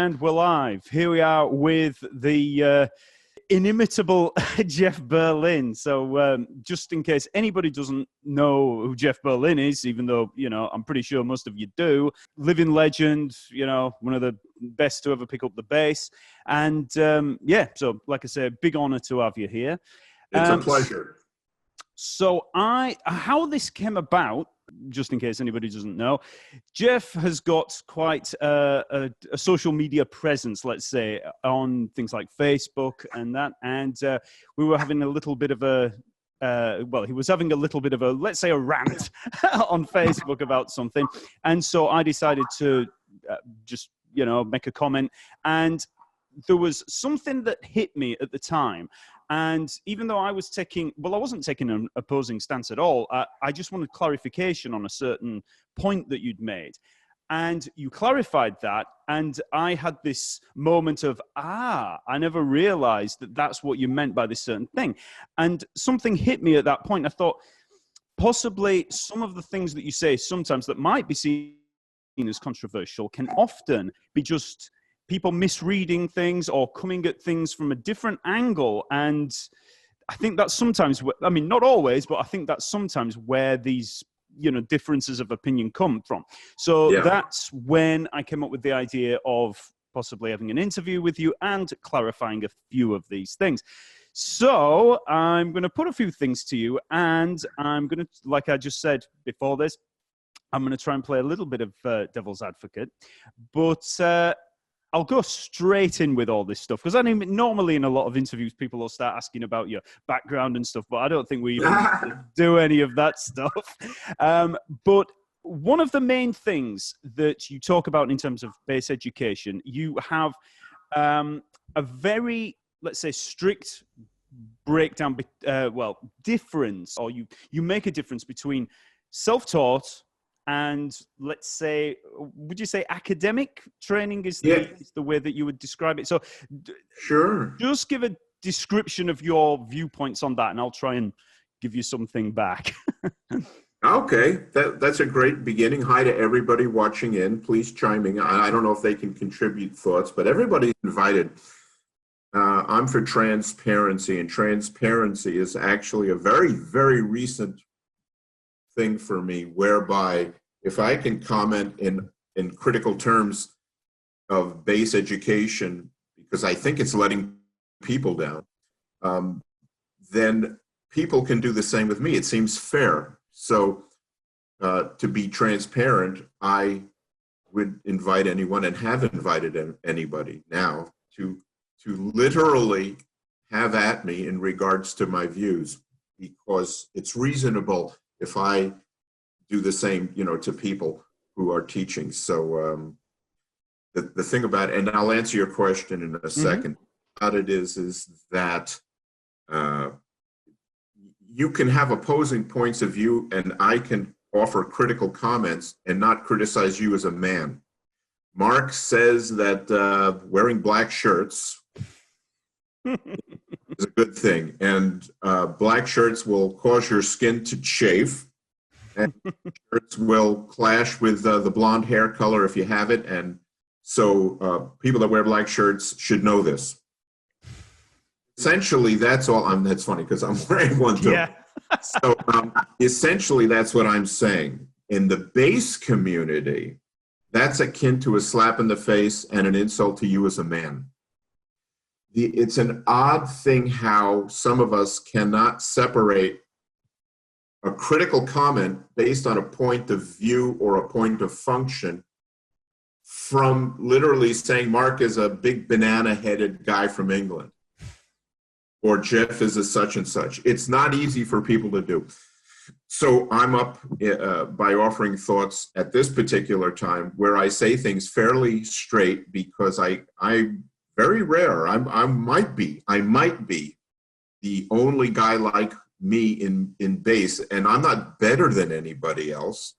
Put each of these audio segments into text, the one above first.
And we're live. Here we are with the inimitable Jeff Berlin. So just in case anybody doesn't know who Jeff Berlin is, even though, you know, I'm pretty sure most of you do, living legend, you know, one of the best to ever pick up the bass. And yeah, so like I say, big honor to have you here. It's a pleasure. So how this came about, just in case anybody doesn't know, Jeff has got quite a social media presence, let's say, on things like Facebook and that. And we were having a little bit of a, well, he was having a little bit of a, let's say, a rant on Facebook about something. And so I decided to just, you know, make a comment. And there was something that hit me at the time. And even though I was taking, well, I wasn't taking an opposing stance at all. I just wanted clarification on a certain point that you'd made. And you clarified that. And I had this moment of, I never realized that that's what you meant by this certain thing. And something hit me at that point. I thought, possibly some of the things that you say sometimes that might be seen as controversial can often be just people misreading things or coming at things from a different angle. And I think that's sometimes, I mean, not always, but I think that's sometimes where these, you know, differences of opinion come from. So that's when I came up with the idea of possibly having an interview with you and clarifying a few of these things. So I'm going to put a few things to you, and I'm going to, like I just said before this, I'm going to try and play a little bit of devil's advocate, but I'll go straight in with all this stuff, because I mean, normally in a lot of interviews, people will start asking about your background and stuff, but I don't think we even do any of that stuff. But one of the main things that you talk about in terms of bass education, you have a very, let's say, strict breakdown, difference, or you make a difference between self-taught and, let's say, would you say academic training is the way that you would describe it? So sure, just give a description of your viewpoints on that, and I'll try and give you something back. Okay, that's a great beginning. Hi to everybody watching in. Please chime in. I don't know if they can contribute thoughts, but everybody's invited. I'm for transparency, and transparency is actually a very, very recent thing for me, whereby if I can comment in critical terms of bass education, because I think it's letting people down, then people can do the same with me. It seems fair. So to be transparent, I would invite anyone, and have invited anybody now, to literally have at me in regards to my views, because it's reasonable if I do the same, you know, to people who are teaching. So the thing about, and I'll answer your question in a second, about it is that you can have opposing points of view, and I can offer critical comments and not criticize you as a man. Mark says that wearing black shirts is a good thing, and black shirts will cause your skin to chafe, and shirts will clash with the blonde hair color if you have it, and so people that wear black shirts should know this. Essentially, that's all. That's funny because I'm wearing one too. Yeah. So essentially, that's what I'm saying. In the bass community, that's akin to a slap in the face and an insult to you as a man. It's an odd thing how some of us cannot separate a critical comment based on a point of view or a point of function from literally saying Mark is a big banana-headed guy from England, or Jeff is a such and such. It's not easy for people to do. So I'm up by offering thoughts at this particular time where I say things fairly straight, because I'm very rare. I might be the only guy like me in bass, and I'm not better than anybody else.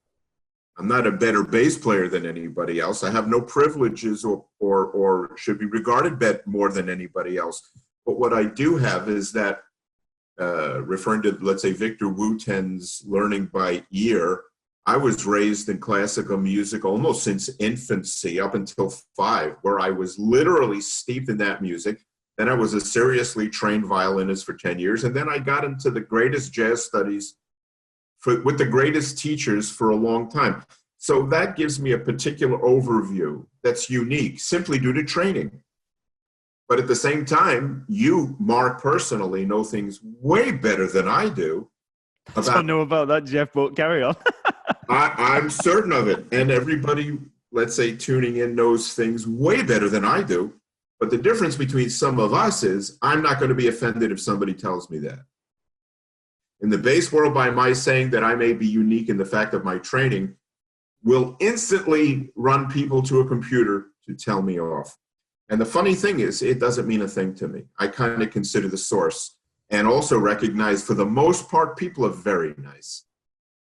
I'm not a better bass player than anybody else. I have no privileges or should be regarded more than anybody else. But what I do have is that, referring to, let's say, Victor Wooten's learning by ear, I was raised in classical music almost since infancy up until 5, where I was literally steeped in that music. Then I was a seriously trained violinist for 10 years. And then I got into the greatest jazz studies with the greatest teachers for a long time. So that gives me a particular overview that's unique simply due to training. But at the same time, you, Mark, personally know things way better than I do. I don't know about that, Jeff, but carry on. I'm certain of it. And everybody, let's say, tuning in knows things way better than I do. But the difference between some of us is I'm not going to be offended if somebody tells me that. In the bass world, by my saying that I may be unique in the fact of my training, will instantly run people to a computer to tell me off. And the funny thing is, it doesn't mean a thing to me. I kind of consider the source and also recognize, for the most part, people are very nice.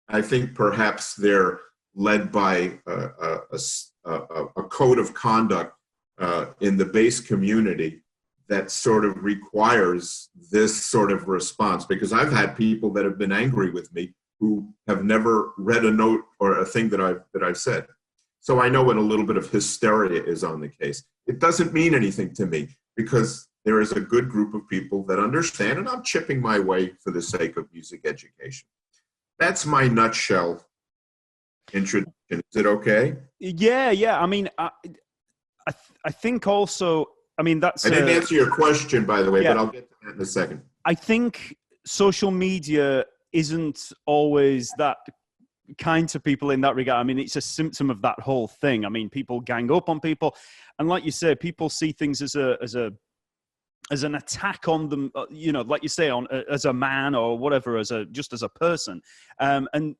I think perhaps they're led by a code of conduct in the bass community that sort of requires this sort of response, because I've had people that have been angry with me who have never read a note or a thing that I've said. So I know when a little bit of hysteria is on the case. It doesn't mean anything to me because there is a good group of people that understand, and I'm chipping my way for the sake of music education. That's my nutshell introduction. Is it okay? Yeah. I mean, I think also, I mean, that's... I didn't answer your question, by the way, but I'll get to that in a second. I think social media isn't always that kind to people in that regard. I mean, it's a symptom of that whole thing. I mean, people gang up on people, and like you say, people see things as an attack on them. You know, like you say, as a man or whatever, just as a person. And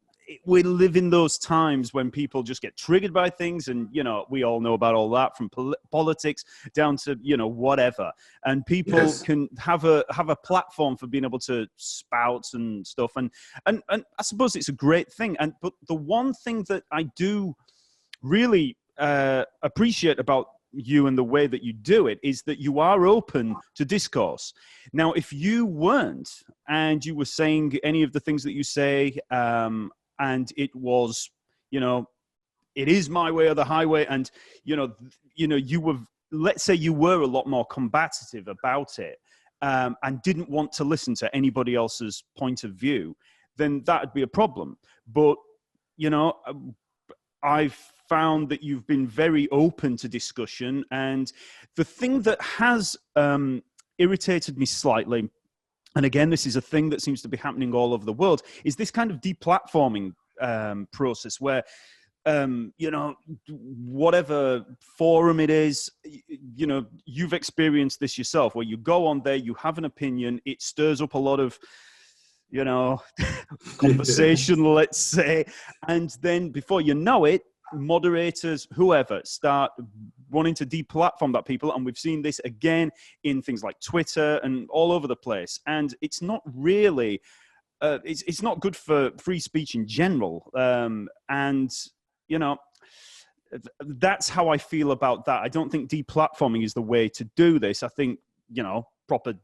we live in those times when people just get triggered by things, and you know, we all know about all that, from politics down to, you know, whatever. And people can have a platform for being able to spout and stuff, and I suppose it's a great thing. But the one thing that I do really appreciate about you and the way that you do it is that you are open to discourse. Now, if you weren't, and you were saying any of the things that you say, and it was, you know, it is my way or the highway, and you know, you were, let's say you were a lot more combative about it, and didn't want to listen to anybody else's point of view, then that would be a problem. But you know, I've found that you've been very open to discussion, and the thing that has irritated me slightly, and again, this is a thing that seems to be happening all over the world, is this kind of deplatforming process where, you know, whatever forum it is, you know, you've experienced this yourself, where you go on there, you have an opinion, it stirs up a lot of, you know, conversation, let's say, and then before you know it, moderators, whoever, start wanting to deplatform that people. And we've seen this again in things like Twitter and all over the place. And it's not really, it's not good for free speech in general. And, you know, that's how I feel about that. I don't think deplatforming is the way to do this. I think, you know, proper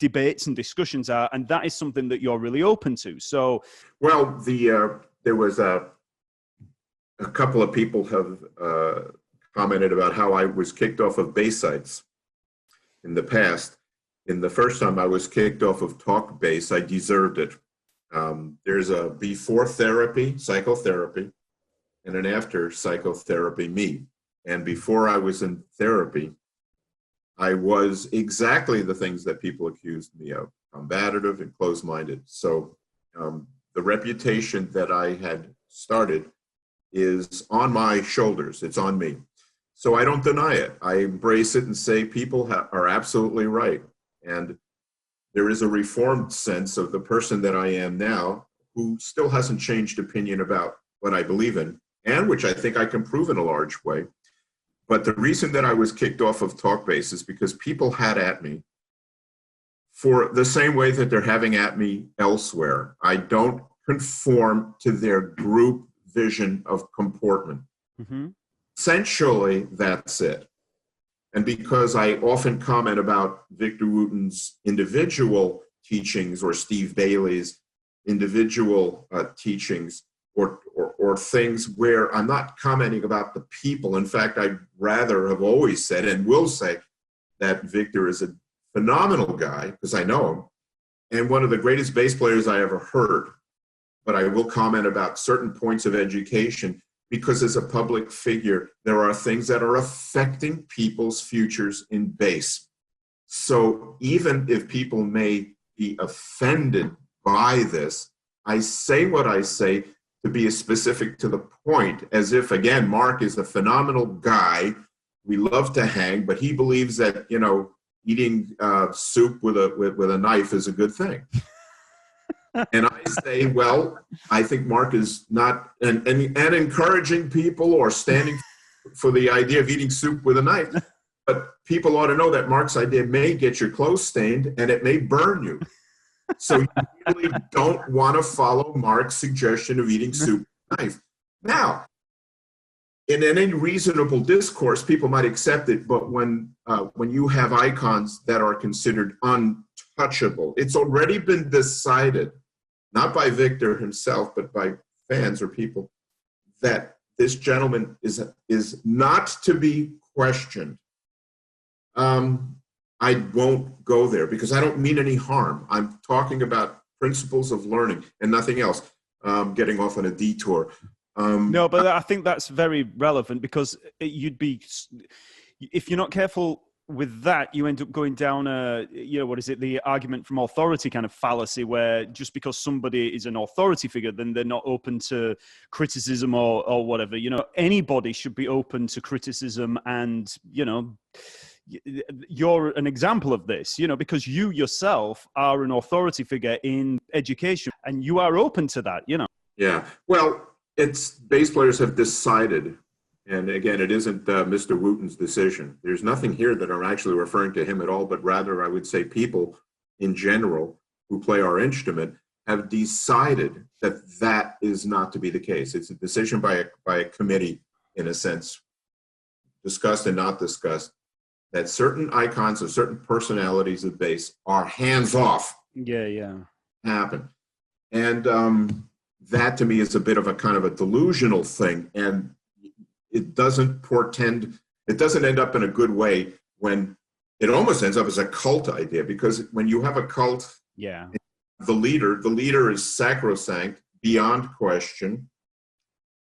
debates and discussions are, and that is something that you're really open to. So, well, there was a couple of people have commented about how I was kicked off of bass sites in the past. In the first time I was kicked off of Talk Bass, I deserved it. There's a before therapy, psychotherapy, and an after psychotherapy, me. And before I was in therapy, I was exactly the things that people accused me of, combative and closed-minded. So the reputation that I had started is on my shoulders. It's on me. So I don't deny it. I embrace it and say people are absolutely right. And there is a reformed sense of the person that I am now, who still hasn't changed opinion about what I believe in, and which I think I can prove in a large way. But the reason that I was kicked off of TalkBass is because people had at me for the same way that they're having at me elsewhere. I don't conform to their group vision of comportment. mm-hmm. Essentially, that's it. And because I often comment about Victor Wooten's individual teachings or Steve Bailey's individual teachings, or things where I'm not commenting about the people. In fact, I'd rather have always said and will say that Victor is a phenomenal guy, because I know him, and one of the greatest bass players I ever heard. But I will comment about certain points of education, because as a public figure, there are things that are affecting people's futures in bass. So even if people may be offended by this, I say what I say to be as specific to the point, as if, again, Mark is a phenomenal guy. We love to hang, but he believes that, you know, eating soup with a knife is a good thing. And I say, well, I think Mark is not, and encouraging people or standing for the idea of eating soup with a knife. But people ought to know that Mark's idea may get your clothes stained and it may burn you. So you really don't want to follow Mark's suggestion of eating soup with a knife. Now, in any reasonable discourse, people might accept it, but when you have icons that are considered untouchable, it's already been decided, not by Victor himself, but by fans or people, that this gentleman is not to be questioned. I won't go there because I don't mean any harm. I'm talking about principles of learning and nothing else. Getting off on a detour. No, but I think that's very relevant, because you'd be, if you're not careful with that, you end up going down the argument from authority kind of fallacy, where just because somebody is an authority figure, then they're not open to criticism or whatever. You know, anybody should be open to criticism, and, you know, you're an example of this, you know, because you yourself are an authority figure in education, and you are open to that, you know. Yeah, well, it's bass players have decided, and again, it isn't Mr. Wooten's decision. There's nothing here that I'm actually referring to him at all, but rather I would say people in general who play our instrument have decided that that is not to be the case. It's a decision by a committee, in a sense, discussed and not discussed, that certain icons of certain personalities of bass are hands off. Yeah. Happen. And that to me is a bit of a kind of a delusional thing. And it doesn't end up in a good way when it almost ends up as a cult idea, because when you have a cult, yeah, the leader is sacrosanct, beyond question.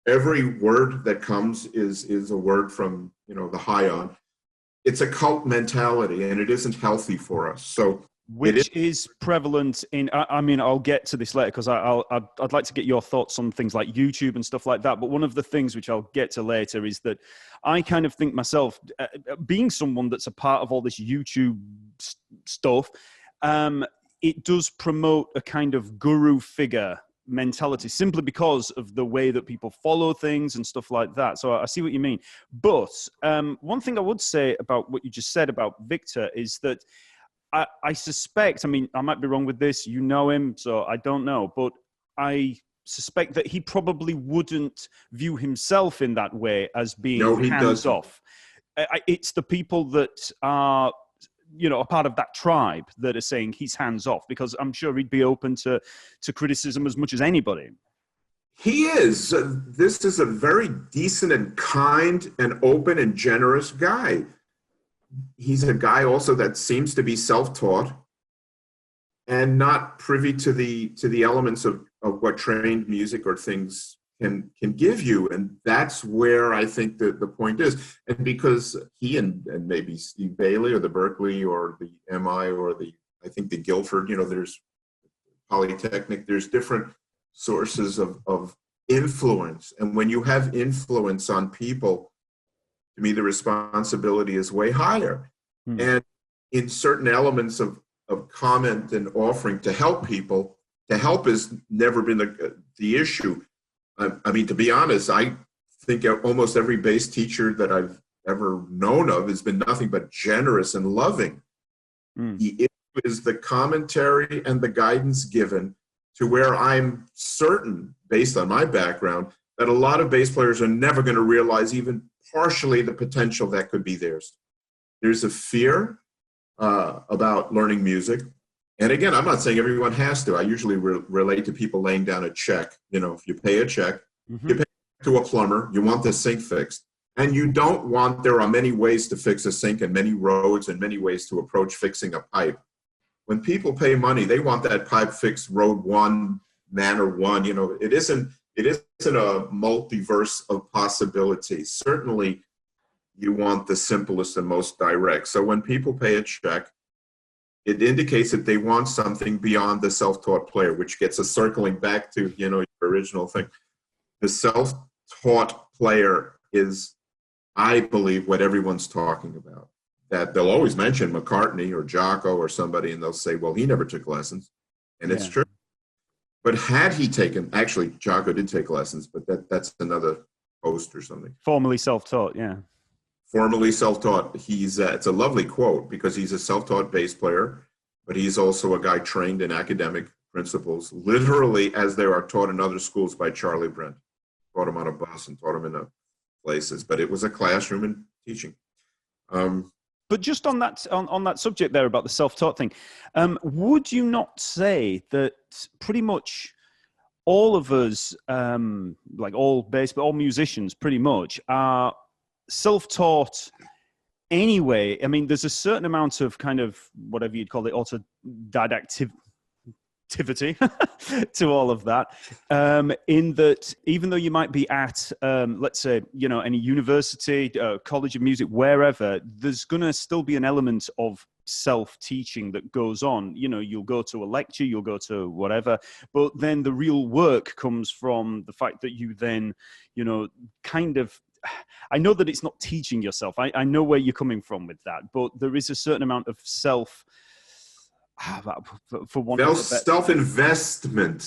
Every word that comes is a word from, you know, the high on. It's a cult mentality, and it isn't healthy for us. So, which is prevalent in. I mean, I'll get to this later, because I'd like to get your thoughts on things like YouTube and stuff like that. But one of the things which I'll get to later is that I kind of think myself, being someone that's a part of all this YouTube stuff, it does promote a kind of guru figure mentality, simply because of the way that people follow things and stuff like that. So I see what you mean. But one thing I would say about what you just said about Victor is that I suspect, I mean, I might be wrong with this, you know him, so I don't know, but I suspect that he probably wouldn't view himself in that way, as being hands off. It's the people that are, you know, a part of that tribe that are saying he's hands off, because I'm sure he'd be open to criticism as much as anybody. He is. This is a very decent and kind and open and generous guy. He's a guy also that seems to be self-taught and not privy to the elements of what trained music or things can give you. And that's where I think the point is. And because he and maybe Steve Bailey or the Berkeley or the MI or I think the Guilford, you know, there's Polytechnic, there's different sources of influence. And when you have influence on people, to me, the responsibility is way higher. And in certain elements of comment and offering to help people, to help has never been the issue. I mean, to be honest, I think almost every bass teacher that I've ever known of has been nothing but generous and loving. The issue is the commentary and the guidance given, to where I'm certain, based on my background, that a lot of bass players are never going to realize even partially the potential that could be theirs. There's a fear about learning music. And again, I'm not saying everyone has to. I usually relate to people laying down a check. You know, if you pay a check, you pay to a plumber, you want the sink fixed. And you don't want, there are many ways to fix a sink and many roads and many ways to approach fixing a pipe. When people pay money, they want that pipe fixed road one, manner one. You know, it isn't a multiverse of possibilities. Certainly, you want the simplest and most direct. So when people pay a check, it indicates that they want something beyond the self-taught player, which gets us circling back to, you know, your original thing. The self-taught player is, I believe, what everyone's talking about. That they'll always mention McCartney or Jocko or somebody, and they'll say, well, he never took lessons. And it's true. But had he taken, actually, Jocko did take lessons, but that's another post or something. Formerly self-taught, yeah. Formerly self-taught. He's it's a lovely quote because he's a self-taught bass player, but he's also a guy trained in academic principles, literally as they are taught in other schools by Charlie Brent. Taught him on a bus and taught him in places, but it was a classroom and teaching. But just on that subject there about the self-taught thing, would you not say that pretty much all of us, like all musicians pretty much, are self-taught anyway? I mean, there's a certain amount of kind of whatever you'd call it, autodidactivity to all of that, in that even though you might be at, let's say, you know, any university, college of music, wherever, there's going to still be an element of self-teaching that goes on. You know, you'll go to a lecture, you'll go to whatever, but then the real work comes from the fact that you then, you know, kind of, I know that it's not teaching yourself. I know where you're coming from with that, but there is a certain amount of self-investment,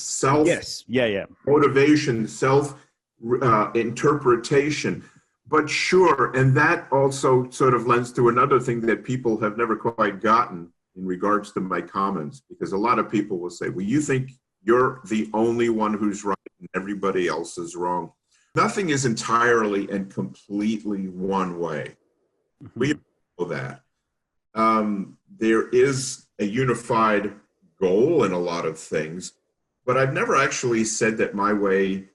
motivation, self-interpretation. But sure, and that also sort of lends to another thing that people have never quite gotten in regards to my comments, because a lot of people will say, well, you think you're the only one who's right and everybody else is wrong. Nothing is entirely and completely one way. We know that. There is a unified goal in a lot of things, but I've never actually said that my way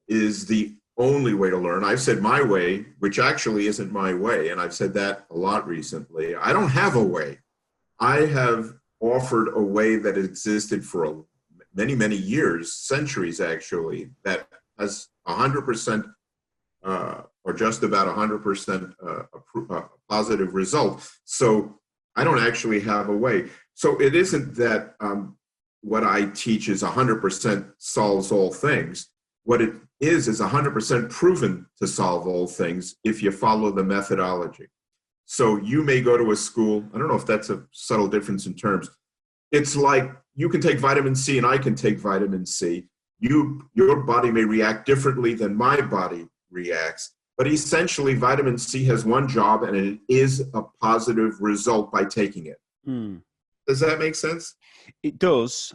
is the only way to learn. I've said my way, which actually isn't my way, and I've said that a lot recently. I don't have a way. I have offered a way that existed for many, many years, centuries actually, that has 100% or just about 100% positive result. So I don't actually have a way. So it isn't that what I teach is 100% solves all things. What it is 100% proven to solve all things if you follow the methodology. So you may go to a school, I don't know if that's a subtle difference in terms. It's like you can take vitamin C and I can take vitamin C. Your body may react differently than my body reacts, but essentially vitamin C has one job, and it is a positive result by taking it. Does that make sense? It does.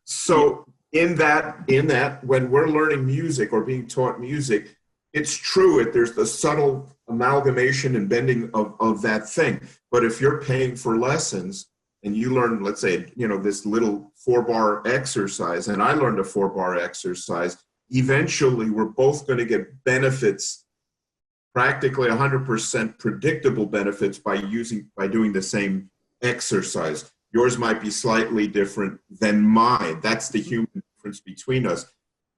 So in that, when we're learning music or being taught music, it's true there's the subtle amalgamation and bending of that thing. But if you're paying for lessons and you learn, let's say, you know, this little 4-bar exercise, and I learned a 4-bar exercise, eventually we're both going to get benefits, practically 100% predictable benefits by doing the same exercise. Yours might be slightly different than mine. That's the human difference between us.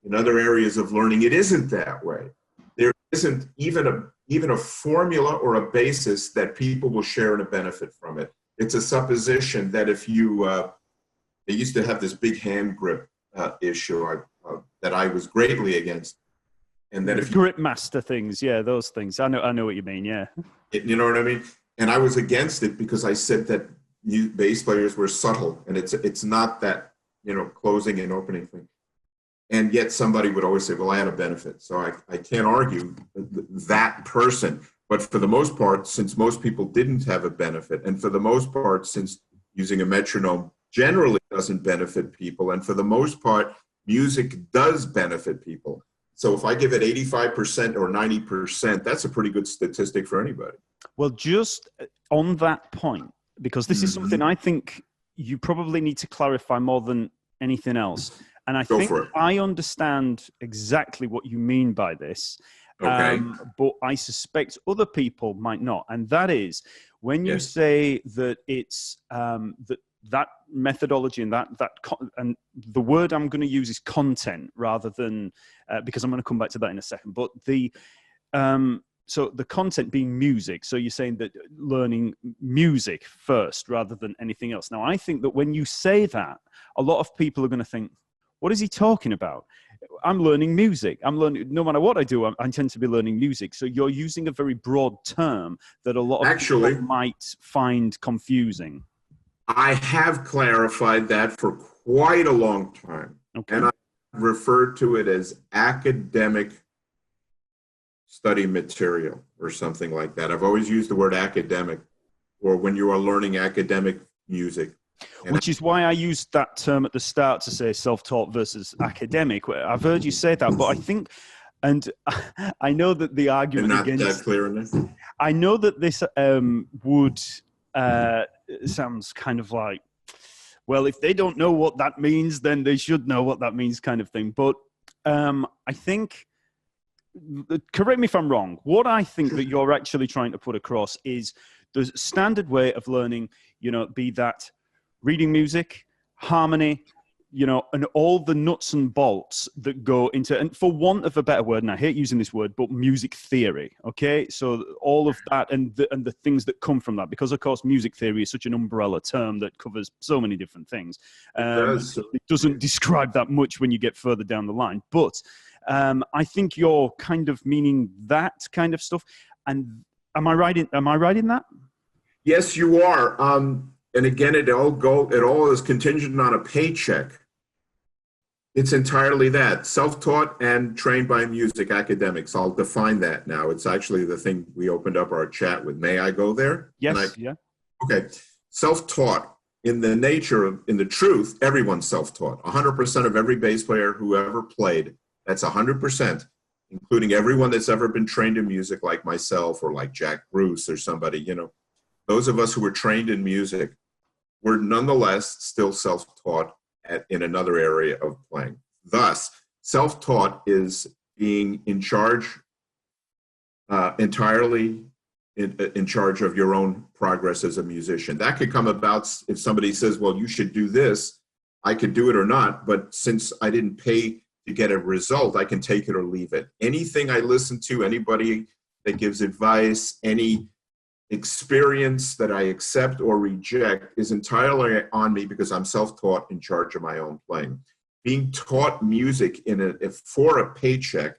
In other areas of learning, it isn't that way. There isn't even a formula or a basis that people will share in a benefit from it. It's a supposition that if you, they used to have this big hand grip issue that I was greatly against. And that if grip master things, yeah, those things. I know what you mean, yeah. You know what I mean? And I was against it because I said that bass players were subtle, and it's not that, you know, closing and opening thing. And yet somebody would always say, well, I had a benefit. So I can't argue that person. But for the most part, since most people didn't have a benefit, and for the most part, since using a metronome generally doesn't benefit people, and for the most part, music does benefit people. So if I give it 85% or 90%, that's a pretty good statistic for anybody. Well, just on that point, because this is something I think you probably need to clarify more than anything else. And I Go think for it. I understand exactly what you mean by this. Okay. But I suspect other people might not. And that is when you Yes. say that it's that methodology and and the word I'm going to use is content rather than because I'm going to come back to that in a second. But so the content being music. So you're saying that learning music first rather than anything else. Now, I think that when you say that, a lot of people are going to think, what is he talking about? I'm learning music. I'm learning, no matter what I do, I tend to be learning music. So you're using a very broad term that a lot of people might find confusing. I have clarified that for quite a long time. Okay. And I referred to it as academic study material or something like that. I've always used the word academic, or when you are learning academic music. Which is why I used that term at the start to say self-taught versus academic. I've heard you say that, but I think, and I know that the argument not against... that clear in this? I know that this would... sounds kind of like, well, if they don't know what that means, then they should know what that means kind of thing. But I think... correct me if I'm wrong. What I think that you're actually trying to put across is the standard way of learning, be that reading music, harmony, and all the nuts and bolts that go into, and for want of a better word, and I hate using this word, but music theory, okay? So all of that and the things that come from that, because of course music theory is such an umbrella term that covers so many different things. So it doesn't describe that much when you get further down the line. But I think you're kind of meaning that kind of stuff. And am I right in that? Yes, you are. And again, it all is contingent on a paycheck. It's entirely that. Self-taught and trained by music academics. I'll define that now. It's actually the thing we opened up our chat with. May I go there? Yes, yeah. Okay. Self-taught, in the truth, everyone's self-taught. 100% of every bass player who ever played, that's 100%, including everyone that's ever been trained in music like myself or like Jack Bruce or somebody, those of us who were trained in music were nonetheless still self-taught in another area of playing. Thus, self-taught is being in charge, entirely in charge of your own progress as a musician. That could come about if somebody says, well, you should do this. I could do it or not, but since I didn't pay to get a result, I can take it or leave it. Anything I listen to, anybody that gives advice, any experience that I accept or reject is entirely on me because I'm self-taught in charge of my own playing. Being taught music for a paycheck,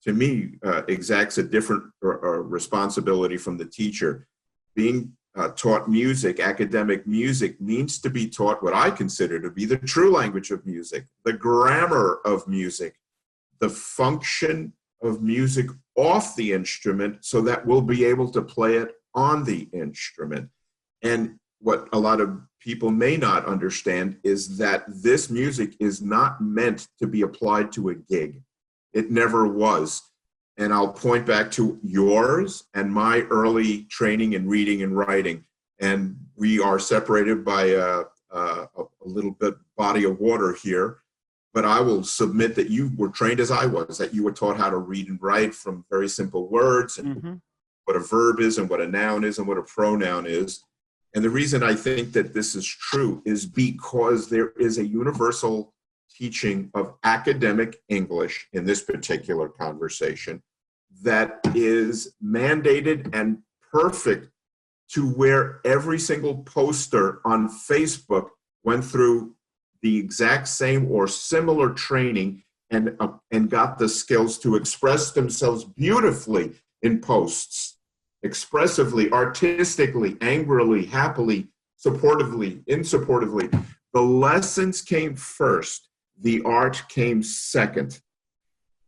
to me, exacts a different responsibility from the teacher. Being taught music, academic music, means to be taught what I consider to be the true language of music, the grammar of music, the function of music off the instrument so that we'll be able to play it on the instrument. And what a lot of people may not understand is that this music is not meant to be applied to a gig. It never was. And I'll point back to yours and my early training in reading and writing. And we are separated by a little bit body of water here. But I will submit that you were trained as I was, that you were taught how to read and write from very simple words and what a verb is and what a noun is and what a pronoun is. And the reason I think that this is true is because there is a universal teaching of academic English in this particular conversation that is mandated and perfect to where every single poster on Facebook went through the exact same or similar training and got the skills to express themselves beautifully in posts, expressively, artistically, angrily, happily, supportively, insupportively. The lessons came first. The art came second.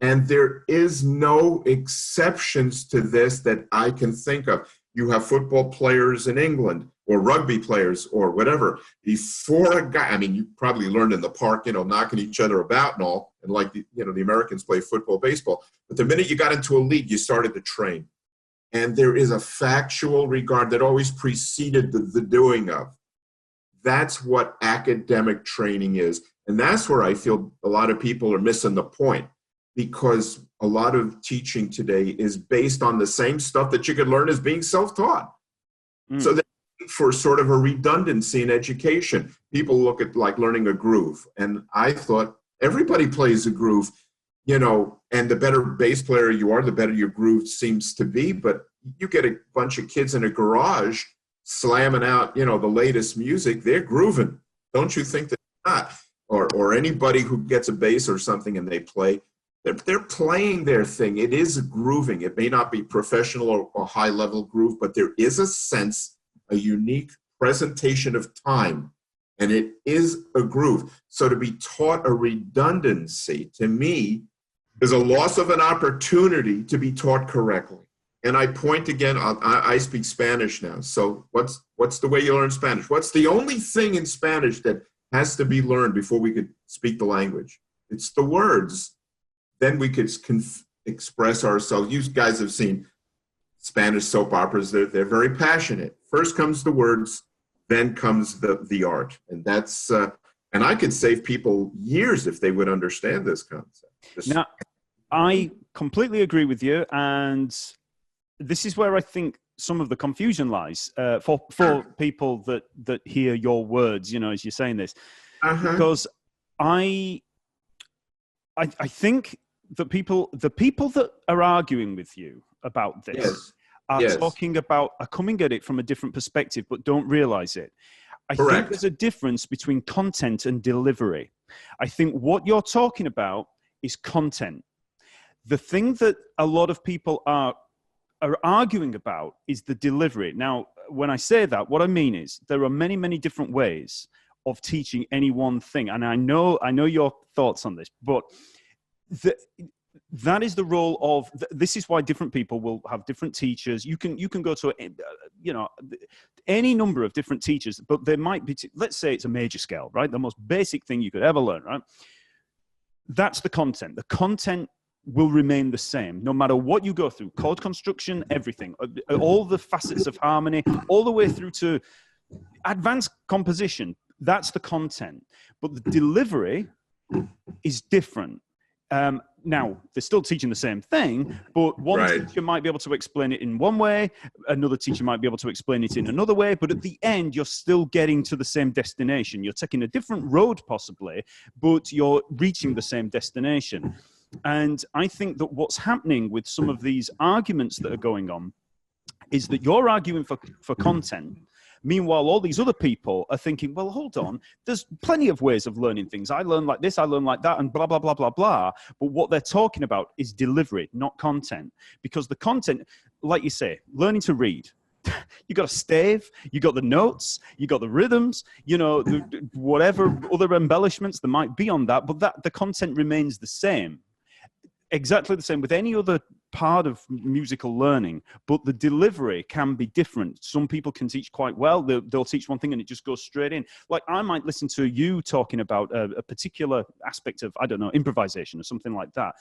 And there is no exceptions to this that I can think of. You have football players in England or rugby players or whatever. Before a guy, I mean, you probably learned in the park, knocking each other about and all, and like, the Americans play football, baseball. But the minute you got into a league, you started to train. And there is a factual regard that always preceded the doing of. that's what academic training is. And that's where I feel a lot of people are missing the point, because a lot of teaching today is based on the same stuff that you could learn as being self-taught. So that for sort of a redundancy in education, people look at like learning a groove. And I thought everybody plays a groove, you know, and the better bass player you are, the better your groove seems to be. But you get a bunch of kids in a garage slamming out, you know, the latest music, they're grooving. Don't you think they're not? Or anybody who gets a bass or something and they play, they're playing their thing. It is grooving. It may not be professional or high-level groove, but there is a sense, a unique presentation of time, and it is a groove. So to be taught a redundancy, to me, is a loss of an opportunity to be taught correctly. And I point again, I speak Spanish now. So what's the way you learn Spanish? What's the only thing in Spanish that has to be learned before we could speak the language? It's the words. Then we could express ourselves. You guys have seen Spanish soap operas. They're very passionate. First comes the words, then comes the art. And that's, and I could save people years if they would understand this concept. Now, I completely agree with you. And this is where I think some of the confusion lies for people that hear your words, you know, as you're saying this. Because I think the people that are arguing with you about this are coming at it from a different perspective, but don't realize it. I think there's a difference between content and delivery. I think what you're talking about is content. The thing that a lot of people are arguing about is the delivery. Now, when I say that, what I mean is there are many, many different ways of teaching any one thing. And I know your thoughts on this, but that is the role of, this is why different people will have different teachers. You can go to, you know, any number of different teachers, but there might be, let's say it's a major scale, right? The most basic thing you could ever learn, right? That's the content. The content will remain the same no matter what you go through. Chord construction, everything, all the facets of harmony, all the way through to advanced composition. That's the content. But the delivery is different. Now, they're still teaching the same thing, but one teacher might be able to explain it in one way, another teacher might be able to explain it in another way, but at the end, you're still getting to the same destination. You're taking a different road, possibly, but you're reaching the same destination. And I think that what's happening with some of these arguments that are going on is that you're arguing for content. Meanwhile, all these other people are thinking, well, hold on, there's plenty of ways of learning things. I learn like this, I learn like that, and blah, blah, blah, blah, blah. But what they're talking about is delivery, not content. Because the content, like you say, learning to read, you got a stave, you got the notes, you got the rhythms, you know, whatever other embellishments there might be on that, but the content remains the same. Exactly the same with any other part of musical learning, but the delivery can be different. Some people can teach quite well. They'll teach one thing and it just goes straight in. Like I might listen to you talking about a particular aspect of, I don't know, improvisation or something like that.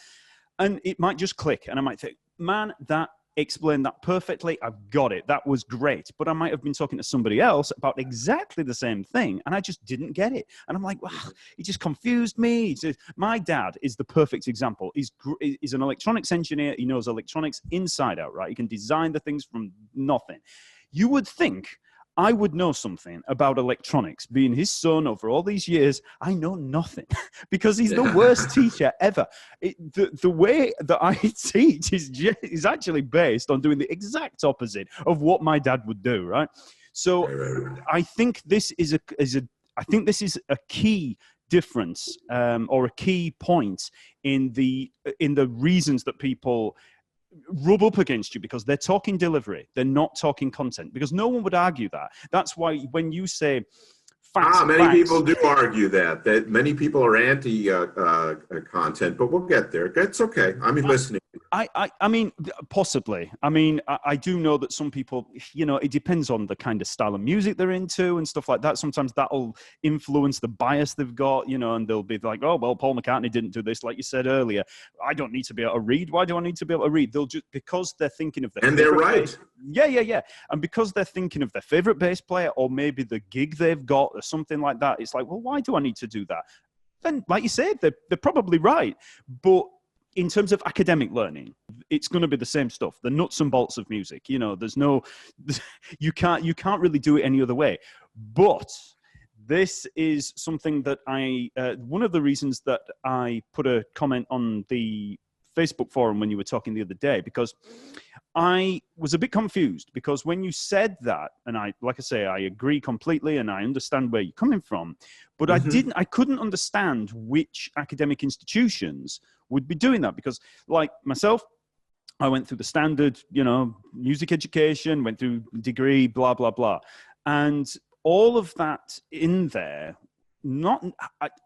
And it might just click. And I might think, man, that explained that perfectly. I've got it. That was great. But I might have been talking to somebody else about exactly the same thing, and I just didn't get it. And I'm like, well, he just confused me. My dad is the perfect example. He's an electronics engineer. He knows electronics inside out, right? He can design the things from nothing. You would think I would know something about electronics. Being his son over all these years, I know nothing because he's the worst teacher ever. The way that I teach is actually based on doing the exact opposite of what my dad would do, right? So I think this is a key difference or a key point in the reasons that people rub up against you, because they're talking delivery, they're not talking content, because no one would argue that. That's why when you say many people do argue that many people are anti content, but we'll get there. It's okay. I'm listening. I mean, possibly. I mean, I do know that some people, you know, it depends on the kind of style of music they're into and stuff like that. Sometimes that'll influence the bias they've got, you know, and they'll be like, oh, well, Paul McCartney didn't do this, like you said earlier. I don't need to be able to read. Why do I need to be able to read? They'll just, because they're thinking of their And they're right. Yeah. And because they're thinking of their favorite bass player or maybe the gig they've got or something like that, it's like, well, why do I need to do that? Then, like you said, they're probably right. But in terms of academic learning, it's going to be the same stuff, the nuts and bolts of music. You know, you can't really do it any other way. But this is something that one of the reasons that I put a comment on the Facebook forum when you were talking the other day, because I was a bit confused, because when you said that, and like I say, I agree completely and I understand where you're coming from, but I couldn't understand which academic institutions would be doing that, because like myself, I went through the standard, you know, music education, went through degree, blah, blah, blah. And all of that in there,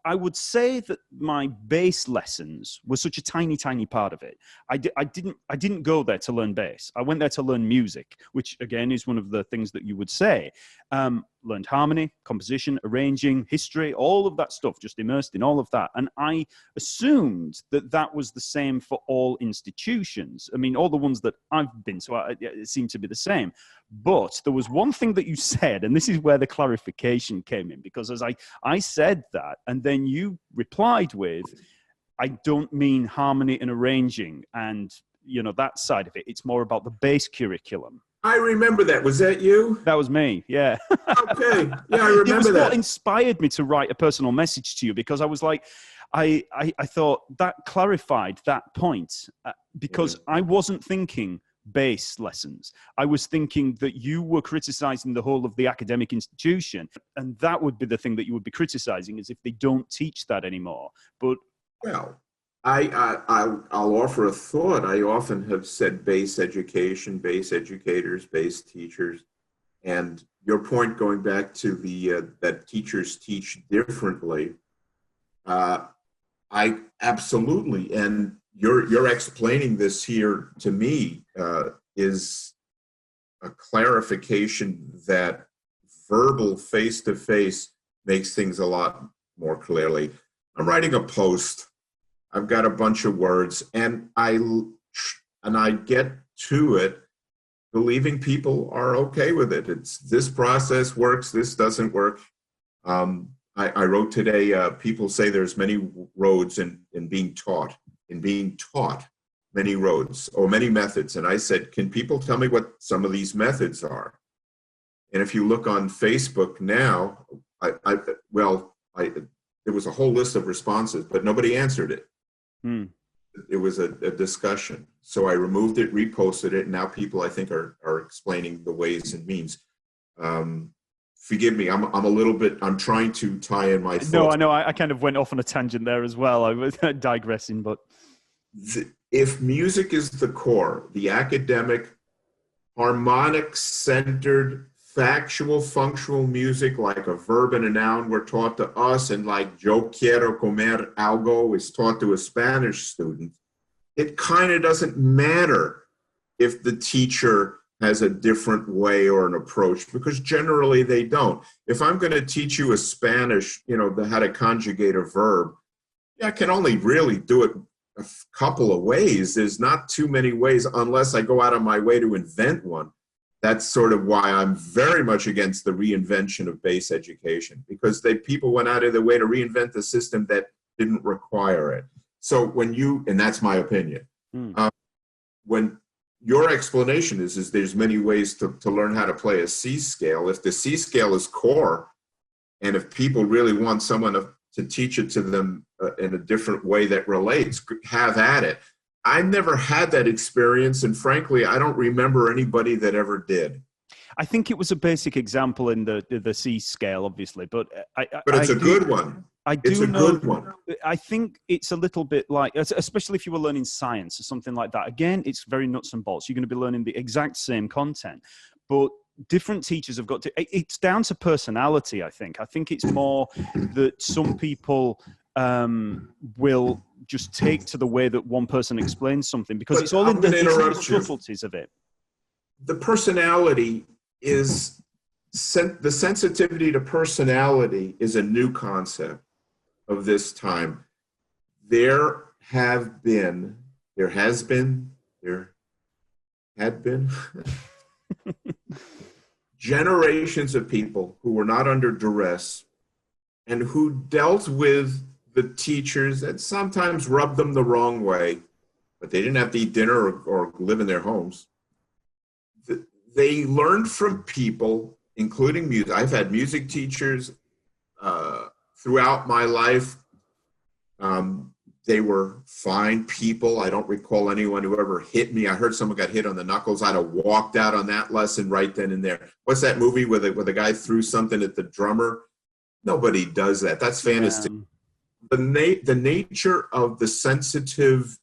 I would say that my bass lessons were such a tiny, tiny part of it. I didn't go there to learn bass. I went there to learn music, which again is one of the things that you would say. Learned harmony, composition, arranging, history, all of that stuff, just immersed in all of that. And I assumed that that was the same for all institutions. I mean, all the ones that I've been to, it seemed to be the same. But there was one thing that you said, and this is where the clarification came in, because as I said that, and then you replied with, I don't mean harmony and arranging and, you know, that side of it. It's more about the bass curriculum. I remember that. Was that you? That was me, yeah. Okay. Yeah, I remember it was that. What inspired me to write a personal message to you, because I was like, I thought that clarified that point, because I wasn't thinking bass lessons. I was thinking that you were criticizing the whole of the academic institution, and that would be the thing that you would be criticizing, is if they don't teach that anymore. But well, I'll offer a thought. I often have said bass education, bass educators, bass teachers, and your point going back to the that teachers teach differently. I absolutely, and you're explaining this here to me is a clarification that verbal face-to-face makes things a lot more clearly. I'm writing a post. I've got a bunch of words, and I get to it believing people are okay with it. It's this process works, this doesn't work. I wrote today, people say there's many roads in being taught. In being taught, many roads or many methods. And I said, can people tell me what some of these methods are? And if you look on Facebook now, there was a whole list of responses, but nobody answered it. It was a discussion. So I removed it, reposted it, and now people, I think, are explaining the ways and means. Forgive me, I'm trying to tie in my thoughts. No, I know, I kind of went off on a tangent there as well. I was digressing, but... If music is the core, the academic, harmonic-centered, factual, functional music, like a verb and a noun were taught to us, and like yo quiero comer algo is taught to a Spanish student, it kind of doesn't matter if the teacher has a different way or an approach, because generally they don't. If I'm going to teach you a Spanish, you know, how to conjugate a verb, I can only really do it a couple of ways. There's not too many ways unless I go out of my way to invent one. That's sort of why I'm very much against the reinvention of bass education, because people went out of their way to reinvent the system that didn't require it. So and that's my opinion, when your explanation is there's many ways to learn how to play a C scale. If the C scale is core, and if people really want someone to teach it to them in a different way that relates, have at it. I never had that experience, and frankly, I don't remember anybody that ever did. I think it was a basic example in the C scale, obviously, but it's a good one. It's a good one. I think it's a little bit like, especially if you were learning science or something like that. Again, it's very nuts and bolts. You're going to be learning the exact same content, but different teachers have got to, it's down to personality, I think. I think it's more that some people will just take to the way that one person explains something, because But it's all I'm in the, gonna it's in the interrupt you. subtleties of it. The personality is, the sensitivity to personality is a new concept of this time. There had been generations of people who were not under duress and who dealt with the teachers that sometimes rubbed them the wrong way, but they didn't have to eat dinner or live in their homes. They learned from people, including music. I've had music teachers throughout my life. They were fine people. I don't recall anyone who ever hit me. I heard someone got hit on the knuckles. I'd have walked out on that lesson right then and there. What's that movie where the guy threw something at the drummer? Nobody does that. That's fantasy. The nature of the sensitive,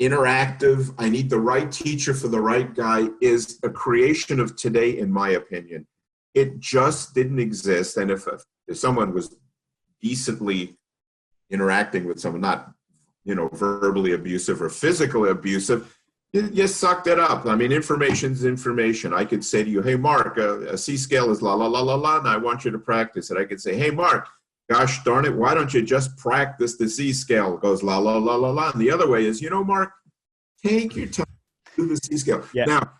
interactive, I need the right teacher for the right guy is a creation of today, in my opinion. It just didn't exist. And if someone was decently interacting with someone, not verbally abusive or physically abusive, you sucked it up. I mean, information's information. I could say to you, hey, Mark, a C scale is la, la, la, la, la, and I want you to practice it. I could say, hey, Mark, gosh darn it, why don't you just practice the C scale? It goes la, la, la, la, la. And the other way is, Mark, take your time to do the C scale. Yeah. Now,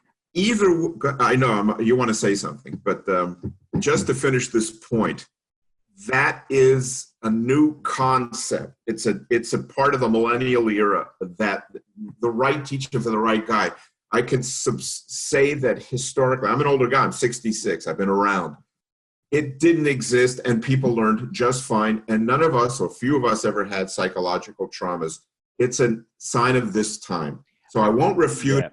I know you want to say something, but just to finish this point, that is a new concept. It's a part of the millennial era, that the right teacher for the right guy. I can say that historically, I'm an older guy, I'm 66, I've been around. It didn't exist, and people learned just fine, and none of us, or few of us, ever had psychological traumas. It's a sign of this time. So I won't refute,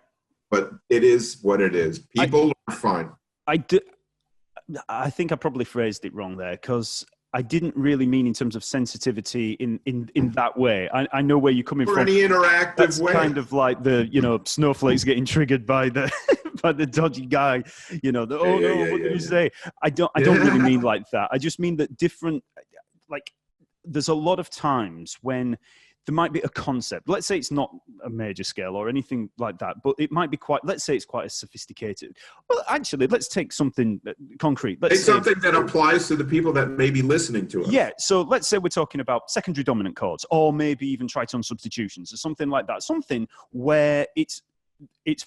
but it is what it is. People learn fine. I think I probably phrased it wrong there, because I didn't really mean in terms of sensitivity in that way. I know where you're coming from. Any interactive That's way. Kind of like the snowflakes getting triggered by the by the dodgy guy. What did you say? I don't really mean like that. I just mean that different. Like, there's a lot of times when there might be a concept. Let's say it's not a major scale or anything like that, but it might be let's say it's quite a sophisticated. Well, actually, let's take something concrete. Let's say something that applies to the people that may be listening to us. Yeah, so let's say we're talking about secondary dominant chords, or maybe even tritone substitutions or something like that. Something where it's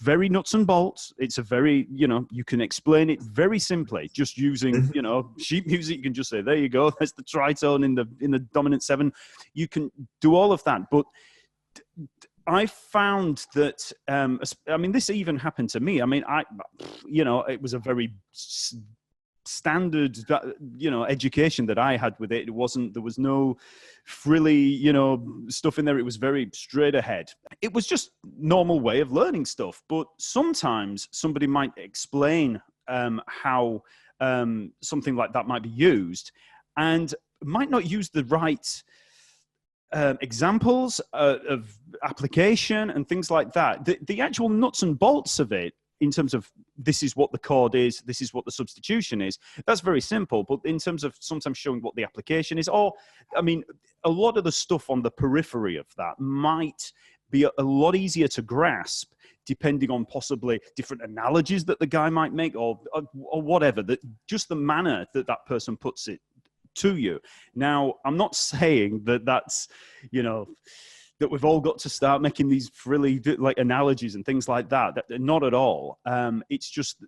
very nuts and bolts. It's a very, you can explain it very simply, just using, sheet music. You can just say, there you go, that's the tritone in the dominant seven. You can do all of that. But I found that, this even happened to me. I mean, it was a very standard, education that I had with it. There was no frilly, stuff in there. It was very straight ahead. It was just normal way of learning stuff. But sometimes somebody might explain how something like that might be used, and might not use the right examples of application and things like that. The actual nuts and bolts of it, in terms of this is what the chord is, this is what the substitution is, that's very simple. But in terms of sometimes showing what the application is, a lot of the stuff on the periphery of that might be a lot easier to grasp, depending on possibly different analogies that the guy might make, or whatever, just the manner that person puts it to you. Now, I'm not saying that's, that we've all got to start making these frilly analogies and things like that. Not at all. It's just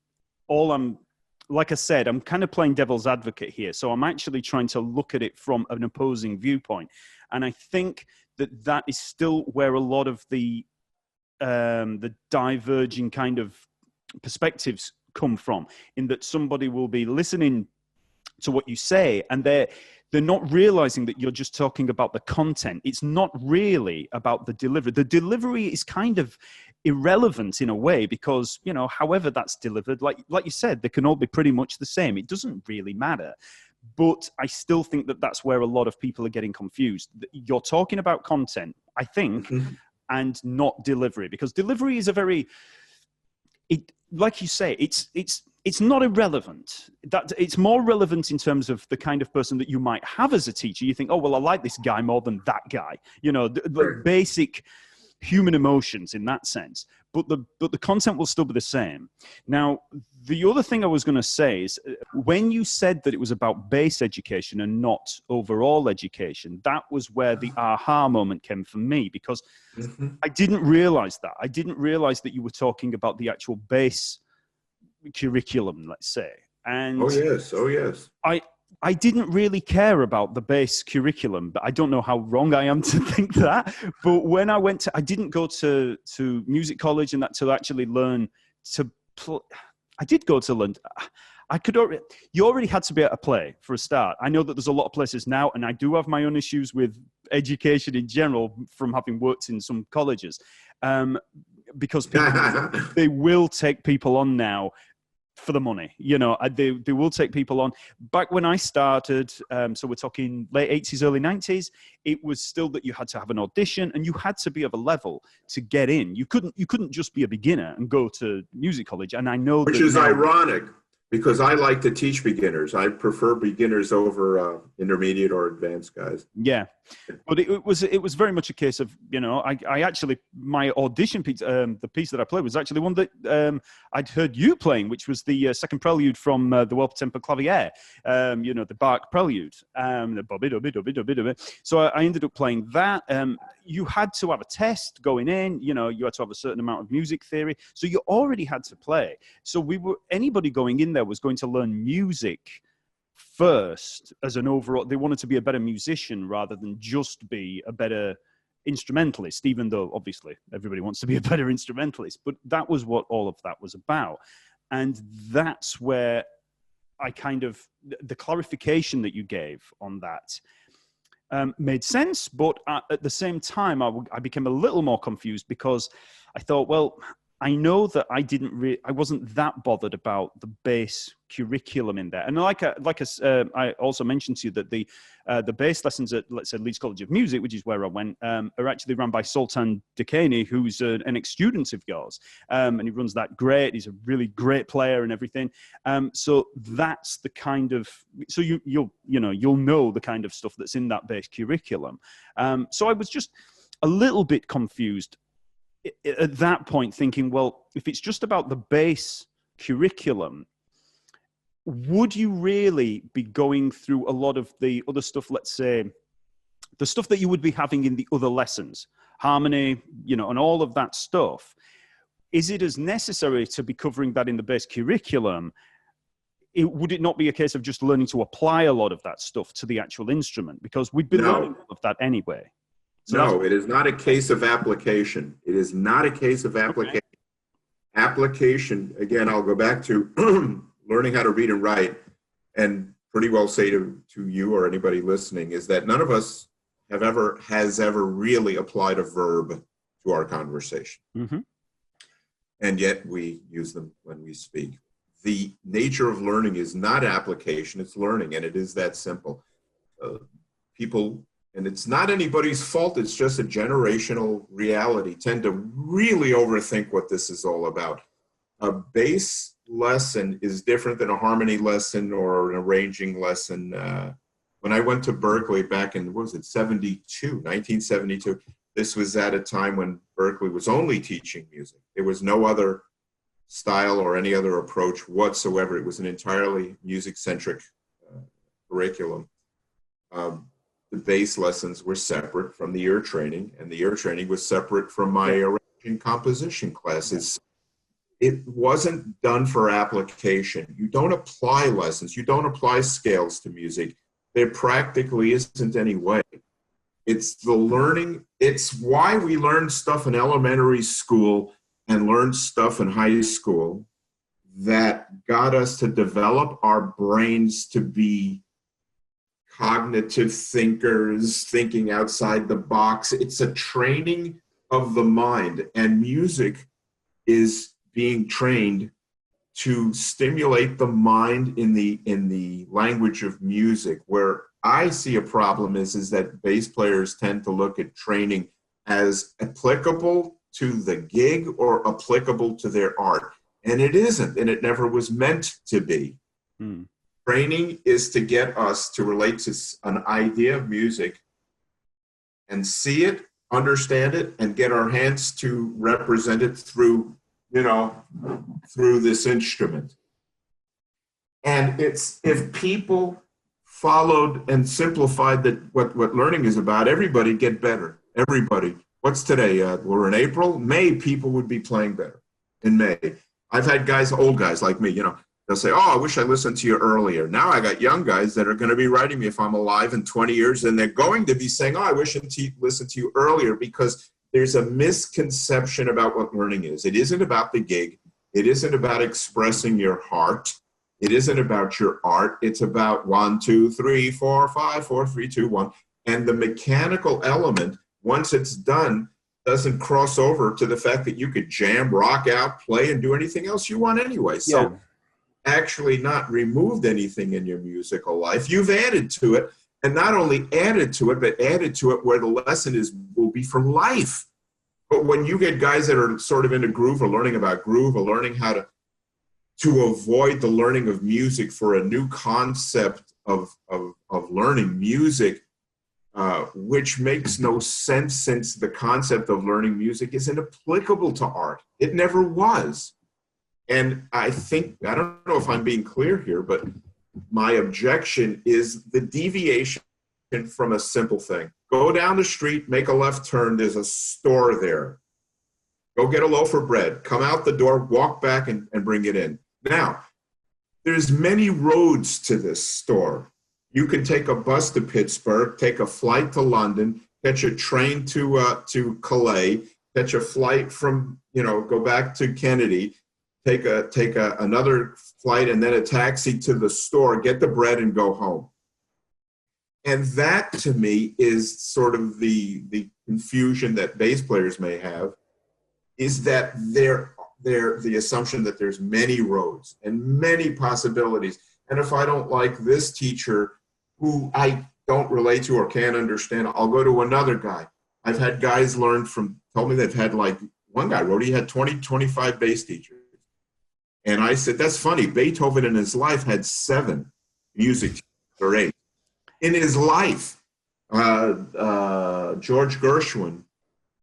like I said, I'm kind of playing devil's advocate here. So I'm actually trying to look at it from an opposing viewpoint. And I think that is still where a lot of the diverging kind of perspectives come from, in that somebody will be listening to what you say, and they're not realizing that you're just talking about the content. It's not really about the delivery. The delivery is kind of irrelevant in a way, because, however that's delivered, like you said, they can all be pretty much the same. It doesn't really matter. But I still think that's where a lot of people are getting confused. You're talking about content, I think, and not delivery, because delivery is a very it, like you say, it's not irrelevant. That it's more relevant in terms of the kind of person that you might have as a teacher. You think, oh, well, I like this guy more than that guy. You know, the basic human emotions in that sense. But the content will still be the same. Now, the other thing I was going to say is when you said that it was about base education and not overall education, that was where the aha moment came for me, because I didn't realize that. I didn't realize that you were talking about the actual base curriculum, let's say. And oh yes. I didn't really care about the base curriculum, but I don't know how wrong I am to think that. But when I didn't go to music college and that to actually learn to play. I did go to learn. You already had to be able to play for a start. I know that there's a lot of places now, and I do have my own issues with education in general from having worked in some colleges, because people, they will take people on now for the money. You know, they will take people on. Back when I started, so we're talking late 80s, early 90s, it was still that you had to have an audition and you had to be of a level to get in. You couldn't just be a beginner and go to music college. And I know which is ironic, because I like to teach beginners. I prefer beginners over intermediate or advanced guys. Yeah, but it was very much a case of, you know, I actually, my audition piece, the piece that I played was actually one that I'd heard you playing, which was the second prelude from the Well-Tempered Clavier, you know, the Bach prelude, the bobby-dobby-dobby-dobby-dobby. So I ended up playing that. You had to have a test going in, you know, you had to have a certain amount of music theory. So you already had to play. So anybody going in there was going to learn music first as an overall. They wanted to be a better musician rather than just be a better instrumentalist, even though obviously everybody wants to be a better instrumentalist. But that was what all of that was about. And that's where I kind of, the clarification that you gave on that made sense, but at the same time, I became a little more confused, because I thought, well, I know that I wasn't that bothered about the base curriculum in there. And I also mentioned to you that the base lessons at, let's say, Leeds College of Music, which is where I went, are actually run by Sultan Dekani, who's an ex-student of yours. And he runs that great. He's a really great player and everything. So that's the kind of, so you'll know the kind of stuff that's in that base curriculum. So I was just a little bit confused at that point, thinking, well, if it's just about the base curriculum, would you really be going through a lot of the other stuff, let's say, the stuff that you would be having in the other lessons, harmony, you know, and all of that stuff? Is it as necessary to be covering that in the base curriculum? Would it not be a case of just learning to apply a lot of that stuff to the actual instrument? Because we'd be learning all of that anyway. So no, it is not a case of application. It is not a case of application. Okay. Application, again, I'll go back to learning how to read and write, and pretty well say to you or anybody listening, is that none of us has ever really applied a verb to our conversation. Mm-hmm. And yet we use them when we speak. The nature of learning is not application, it's learning, and it is that simple. People, and it's not anybody's fault, it's just a generational reality, tend to really overthink what this is all about. A bass lesson is different than a harmony lesson or an arranging lesson. When I went to Berkeley back in, 1972, this was at a time when Berkeley was only teaching music. There was no other style or any other approach whatsoever. It was an entirely music-centric curriculum. The bass lessons were separate from the ear training, and the ear training was separate from my arranging composition classes. It wasn't done for application. You don't apply lessons. You don't apply scales to music. There practically isn't any way. It's the learning. It's why we learn stuff in elementary school and learn stuff in high school that got us to develop our brains to be cognitive thinkers, thinking outside the box. It's a training of the mind, and music is being trained to stimulate the mind in the language of music. Where I see a problem is that bass players tend to look at training as applicable to the gig or applicable to their art. And it isn't, and it never was meant to be. Training is to get us to relate to an idea of music and see it, understand it, and get our hands to represent it through, through this instrument. And it's, if people followed and simplified that what learning is about, everybody get better. Everybody. What's today? We're in April. May, people would be playing better in May. I've had guys, old guys like me, they'll say, oh, I wish I listened to you earlier. Now I got young guys that are going to be writing me if I'm alive in 20 years, and they're going to be saying, oh, I wish I listened to you earlier, because there's a misconception about what learning is. It isn't about the gig. It isn't about expressing your heart. It isn't about your art. It's about 1, 2, 3, 4, 5, 4, 3, 2, 1. And the mechanical element, once it's done, doesn't cross over to the fact that you could jam, rock out, play, and do anything else you want anyway. So actually not removed anything in your musical life. You've added to it, and not only added to it, but added to it where the lesson will be for life. But when you get guys that are sort of into groove, or learning about groove, or learning how to avoid the learning of music for a new concept of learning music, which makes no sense, since the concept of learning music isn't applicable to art. It never was. And I don't know if I'm being clear here, but my objection is the deviation from a simple thing. Go down the street, make a left turn, there's a store there. Go get a loaf of bread, come out the door, walk back and bring it in. Now, there's many roads to this store. You can take a bus to Pittsburgh, take a flight to London, catch a train to Calais, catch a flight from, go back to Kennedy, take another flight and then a taxi to the store, get the bread and go home. And that, to me, is sort of the confusion that bass players may have, is that the assumption that there's many roads and many possibilities. And if I don't like this teacher who I don't relate to or can't understand, I'll go to another guy. I've had guys told me they've had, like, one guy wrote he had 20, 25 bass teachers. And I said, that's funny. Beethoven in his life had 7 music teachers, or 8. In his life, George Gershwin,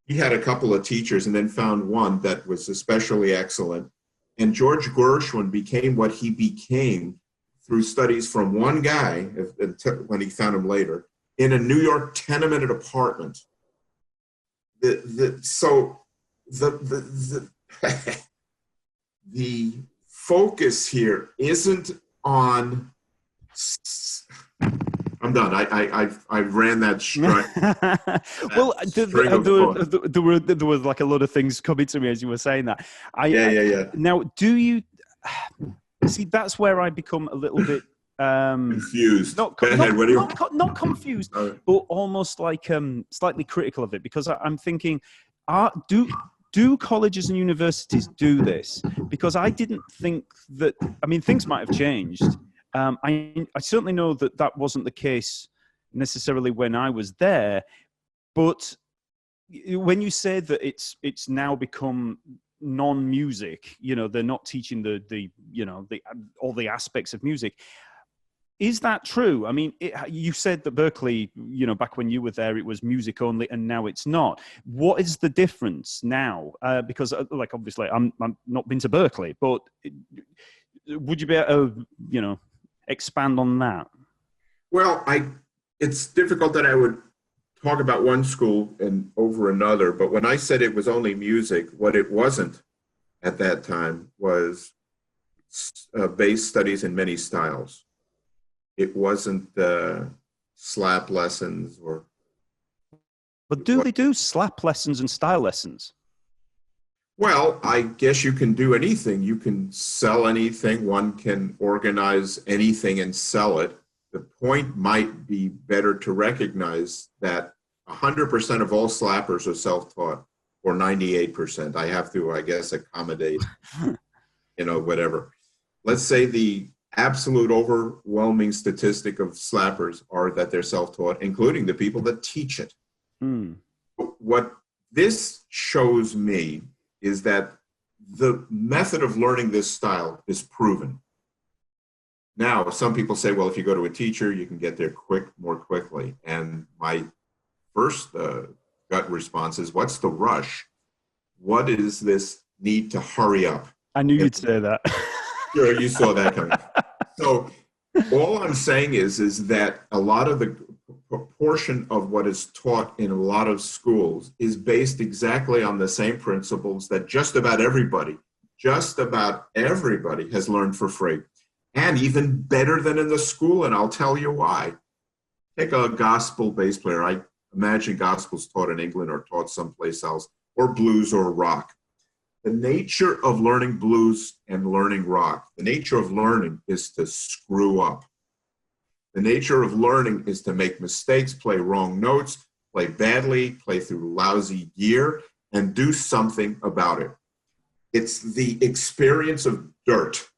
he had a couple of teachers and then found one that was especially excellent. And George Gershwin became what he became through studies from one guy, when he found him later, in a New York tenement apartment. The focus here isn't on. I'm done. I ran that strike. Well, there was like a lot of things coming to me as you were saying that. Yeah. Now, do you see? That's where I become a little bit confused. Not confused, but almost like slightly critical of it, because I'm thinking, do colleges and universities do this? Because I didn't think that. I mean, things might have changed. I certainly know that wasn't the case necessarily when I was there, but when you say that it's now become non-music, they're not teaching the all the aspects of music. Is that true? I mean, you said that Berkeley, back when you were there, it was music only, and now it's not. What is the difference now? Because, obviously, I'm not been to Berkeley, but would you be able to, expand on that? Well, it's difficult that I would talk about one school and over another, but when I said it was only music, what it wasn't at that time was bass studies in many styles. It wasn't slap lessons or. But do they do slap lessons and style lessons? Well, I guess you can do anything. You can sell anything. One can organize anything and sell it. The point might be better to recognize that 100% of all slappers are self-taught, or 98%. I have to, I guess, accommodate, whatever. Let's say the absolute overwhelming statistic of slappers are that they're self-taught, including the people that teach it. What this shows me is that the method of learning this style is proven. Now, some people say, well, if you go to a teacher, you can get there more quickly. And my first gut response is, what's the rush? What is this need to hurry up? I knew you'd say that. Sure, you saw that coming. So all I'm saying is that a lot of the proportion of what is taught in a lot of schools is based exactly on the same principles that just about everybody has learned for free. And even better than in the school, and I'll tell you why. Take a gospel bass player. I imagine gospel's taught in England or taught someplace else, or blues or rock. The nature of learning blues and learning rock, the nature of learning is to screw up. The nature of learning is to make mistakes, play wrong notes, play badly, play through lousy gear, and do something about it. It's the experience of dirt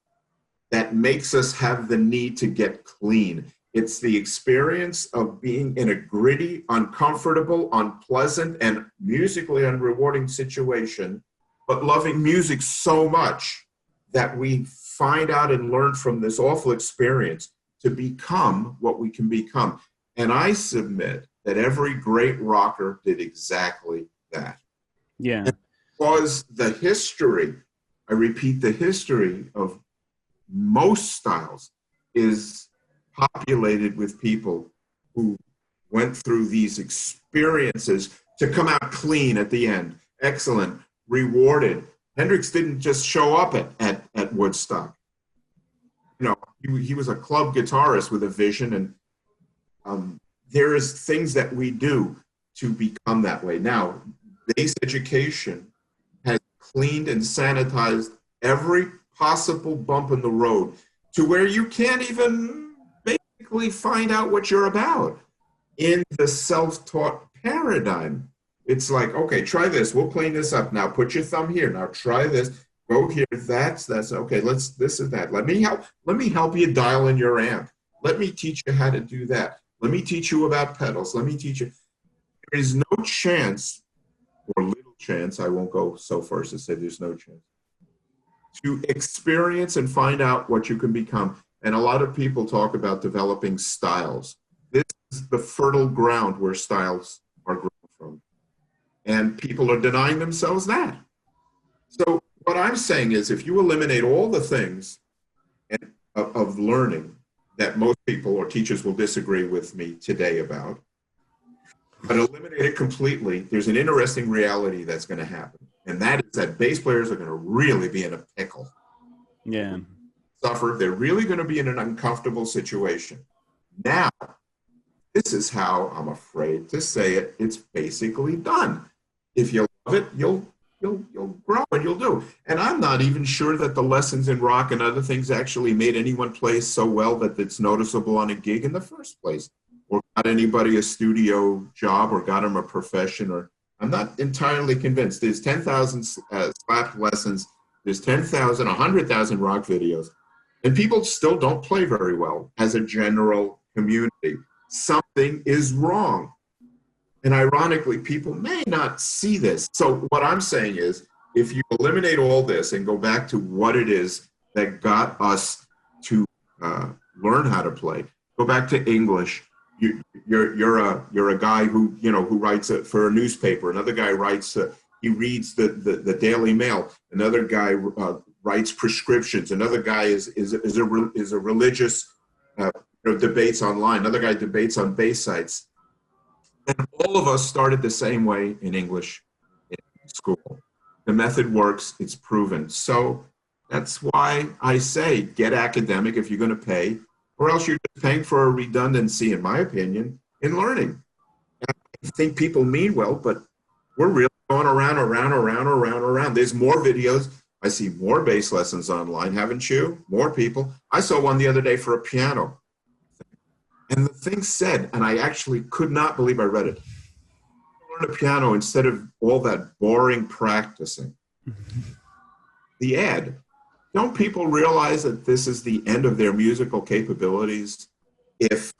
that makes us have the need to get clean. It's the experience of being in a gritty, uncomfortable, unpleasant, and musically unrewarding situation, but loving music so much that we find out and learn from this awful experience to become what we can become. And I submit that every great rocker did exactly that. Yeah. And because the history, I repeat, the history of most styles is populated with people who went through these experiences to come out clean at the end, excellent, rewarded. Hendrix didn't just show up at Woodstock. You know, he was a club guitarist with a vision, and there is things that we do to become that way. Now, bass education has cleaned and sanitized every possible bump in the road to where you can't even basically find out what you're about in the self-taught paradigm. It's like, okay, try this. We'll clean this up. Now put your thumb here. Now try this. Go here. That's okay. Let's this and that. Let me help you dial in your amp. Let me teach you how to do that. Let me teach you about pedals. Let me teach you. There is no chance, or little chance, I won't go so far as to say there's no chance, to experience and find out what you can become. And a lot of people talk about developing styles. This is the fertile ground where styles are grown from. And people are denying themselves that. So what I'm saying is, if you eliminate all the things of learning that most people or teachers will disagree with me today about, but eliminate it completely, there's an interesting reality that's going to happen. And that is that bass players are going to really be in a pickle. Yeah. Suffer. They're really going to be in an uncomfortable situation. Now, this is how, I'm afraid to say it, it's basically done. If you love it, you'll grow and you'll do. And I'm not even sure that the lessons in rock and other things actually made anyone play so well that it's noticeable on a gig in the first place, or got anybody a studio job, or got them a profession, or I'm not entirely convinced. There's 10,000 slap lessons. There's 10,000, 100,000 rock videos. And people still don't play very well as a general community. Something is wrong. And ironically, people may not see this. So what I'm saying is, if you eliminate all this and go back to what it is that got us to learn how to play, go back to English. You're a guy who writes for a newspaper. Another guy writes. He reads the Daily Mail. Another guy writes prescriptions. Another guy is a religious debates online. Another guy debates on bass sites. And all of us started the same way in English in school. The method works. It's proven. So that's why I say get academic if you're going to pay, or else you're just paying for a redundancy, in my opinion, in learning. And I think people mean well, but we're really going around. There's more videos. I see more bass lessons online, haven't you? More people. I saw one the other day for a piano. And the thing said, and I actually could not believe I read it, learn a piano instead of all that boring practicing. The ad. Don't people realize that this is the end of their musical capabilities? If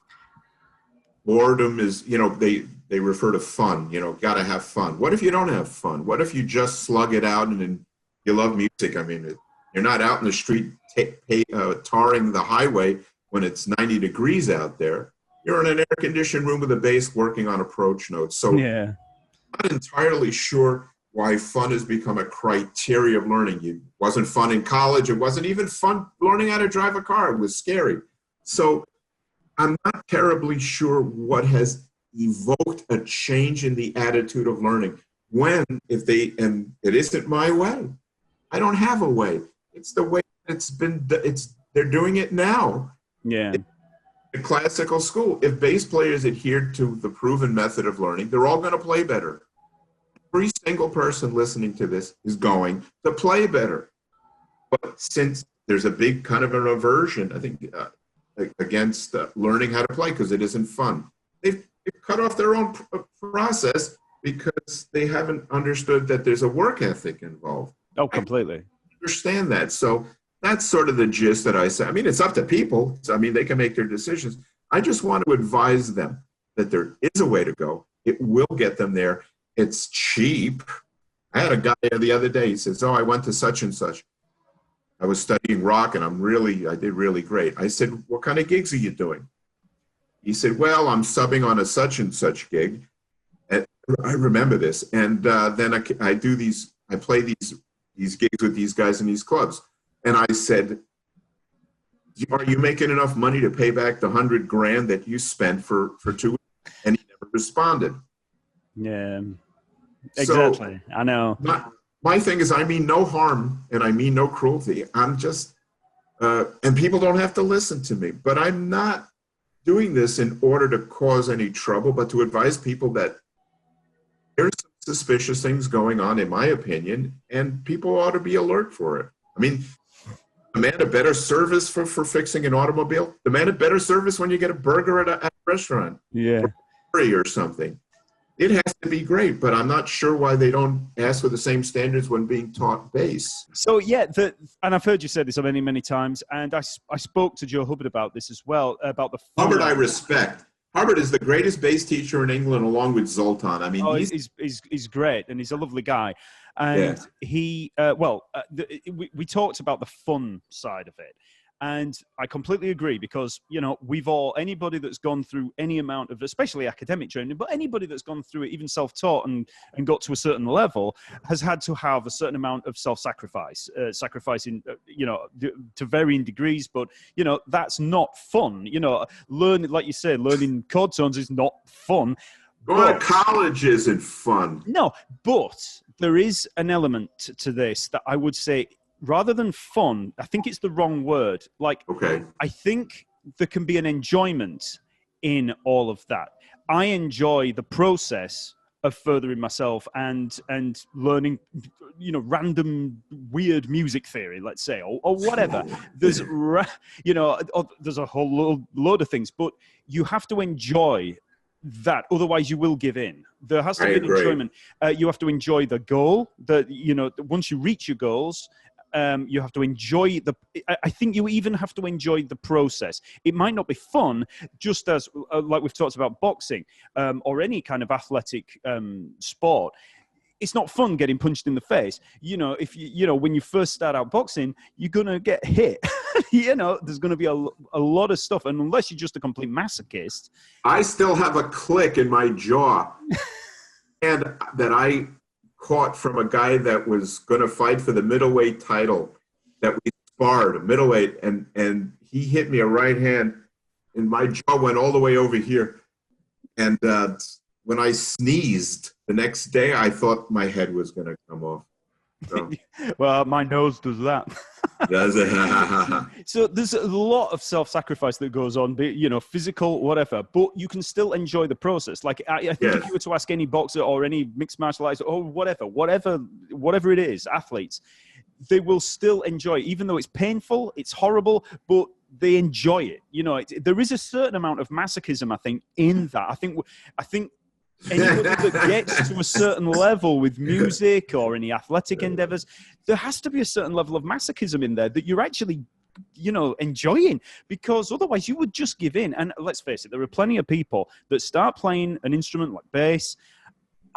boredom is, they refer to fun, got to have fun. What if you don't have fun? What if you just slug it out and you love music. I mean, you're not out in the street tarring the highway when it's 90 degrees out there. You're in an air-conditioned room with a bass working on approach notes. So Yeah. I'm not entirely sure why fun has become a criteria of learning. It wasn't fun in college. It wasn't even fun learning how to drive a car. It was scary. So I'm not terribly sure what has evoked a change in the attitude of learning. And it isn't my way. I don't have a way. It's the way they're doing it now. Yeah. In classical school, if bass players adhered to the proven method of learning, they're all going to play better. Every single person listening to this is going to play better. But since there's a big kind of an aversion, I think, against learning how to play because it isn't fun, they've cut off their own process because they haven't understood that there's a work ethic involved. Oh, completely. I understand that. So that's sort of the gist that I say. I mean, it's up to people. I mean, they can make their decisions. I just want to advise them that there is a way to go. It will get them there. It's cheap. I had a guy the other day, he says, I went to such and such. I was studying rock and I did really great. I said, what kind of gigs are you doing? He said, well, I'm subbing on a such and such gig. And I remember this. And then I play these gigs with these guys in these clubs. And I said, are you making enough money to pay back the $100,000 that you spent for 2 weeks? And he never responded. Yeah, exactly. So, I know. My thing is, I mean no harm and I mean no cruelty. I'm just, and people don't have to listen to me, but I'm not doing this in order to cause any trouble, but to advise people that there's some suspicious things going on, in my opinion, and people ought to be alert for it. I mean, demand a better service for fixing an automobile. Demand a better service when you get a burger at a restaurant. Yeah. Or something. It has to be great, but I'm not sure why they don't ask for the same standards when being taught bass. So yeah, and I've heard you say this many, many times, and I spoke to Joe Hubbard about this as well, about the... Hubbard I respect. Hubbard is the greatest bass teacher in England along with Zoltan. I mean, he's great, and he's a lovely guy. And he, we talked about the fun side of it. And I completely agree because, anybody that's gone through any amount of, especially academic training, but anybody that's gone through it, even self-taught and got to a certain level, has had to have a certain amount of self-sacrifice, sacrificing, to varying degrees. But, that's not fun. Learning, like you said, learning chord tones is not fun. Going to college isn't fun. No, but there is an element to this that I would say, rather than fun, I think it's the wrong word. I think there can be an enjoyment in all of that. I enjoy the process of furthering myself and learning, random weird music theory, let's say, or whatever. There's, there's a whole load of things, but you have to enjoy that, otherwise you will give in. There has to be an enjoyment. You have to enjoy the goal. Once you reach your goals, you have to enjoy I think you even have to enjoy the process. It might not be fun, just as like we've talked about boxing or any kind of athletic sport. It's not fun getting punched in the face. If when you first start out boxing, you're gonna get hit. There's gonna be a lot of stuff, and unless you're just a complete masochist. I still have a click in my jaw, and that I caught from a guy that was going to fight for the middleweight title that we sparred, middleweight, and he hit me a right hand, and my jaw went all the way over here. And when I sneezed the next day, I thought my head was going to come off. So. Well, my nose does that. Does it? So there's a lot of self-sacrifice that goes on, be it, physical, whatever, but you can still enjoy the process. Like I think if you were to ask any boxer or any mixed martial arts or whatever it is, athletes, they will still enjoy it, even though it's painful, it's horrible, but they enjoy it. There is a certain amount of masochism, I think, in that. I think anybody that gets to a certain level with music or any athletic endeavors, there has to be a certain level of masochism in there that you're actually, enjoying, because otherwise you would just give in. And let's face it, there are plenty of people that start playing an instrument like bass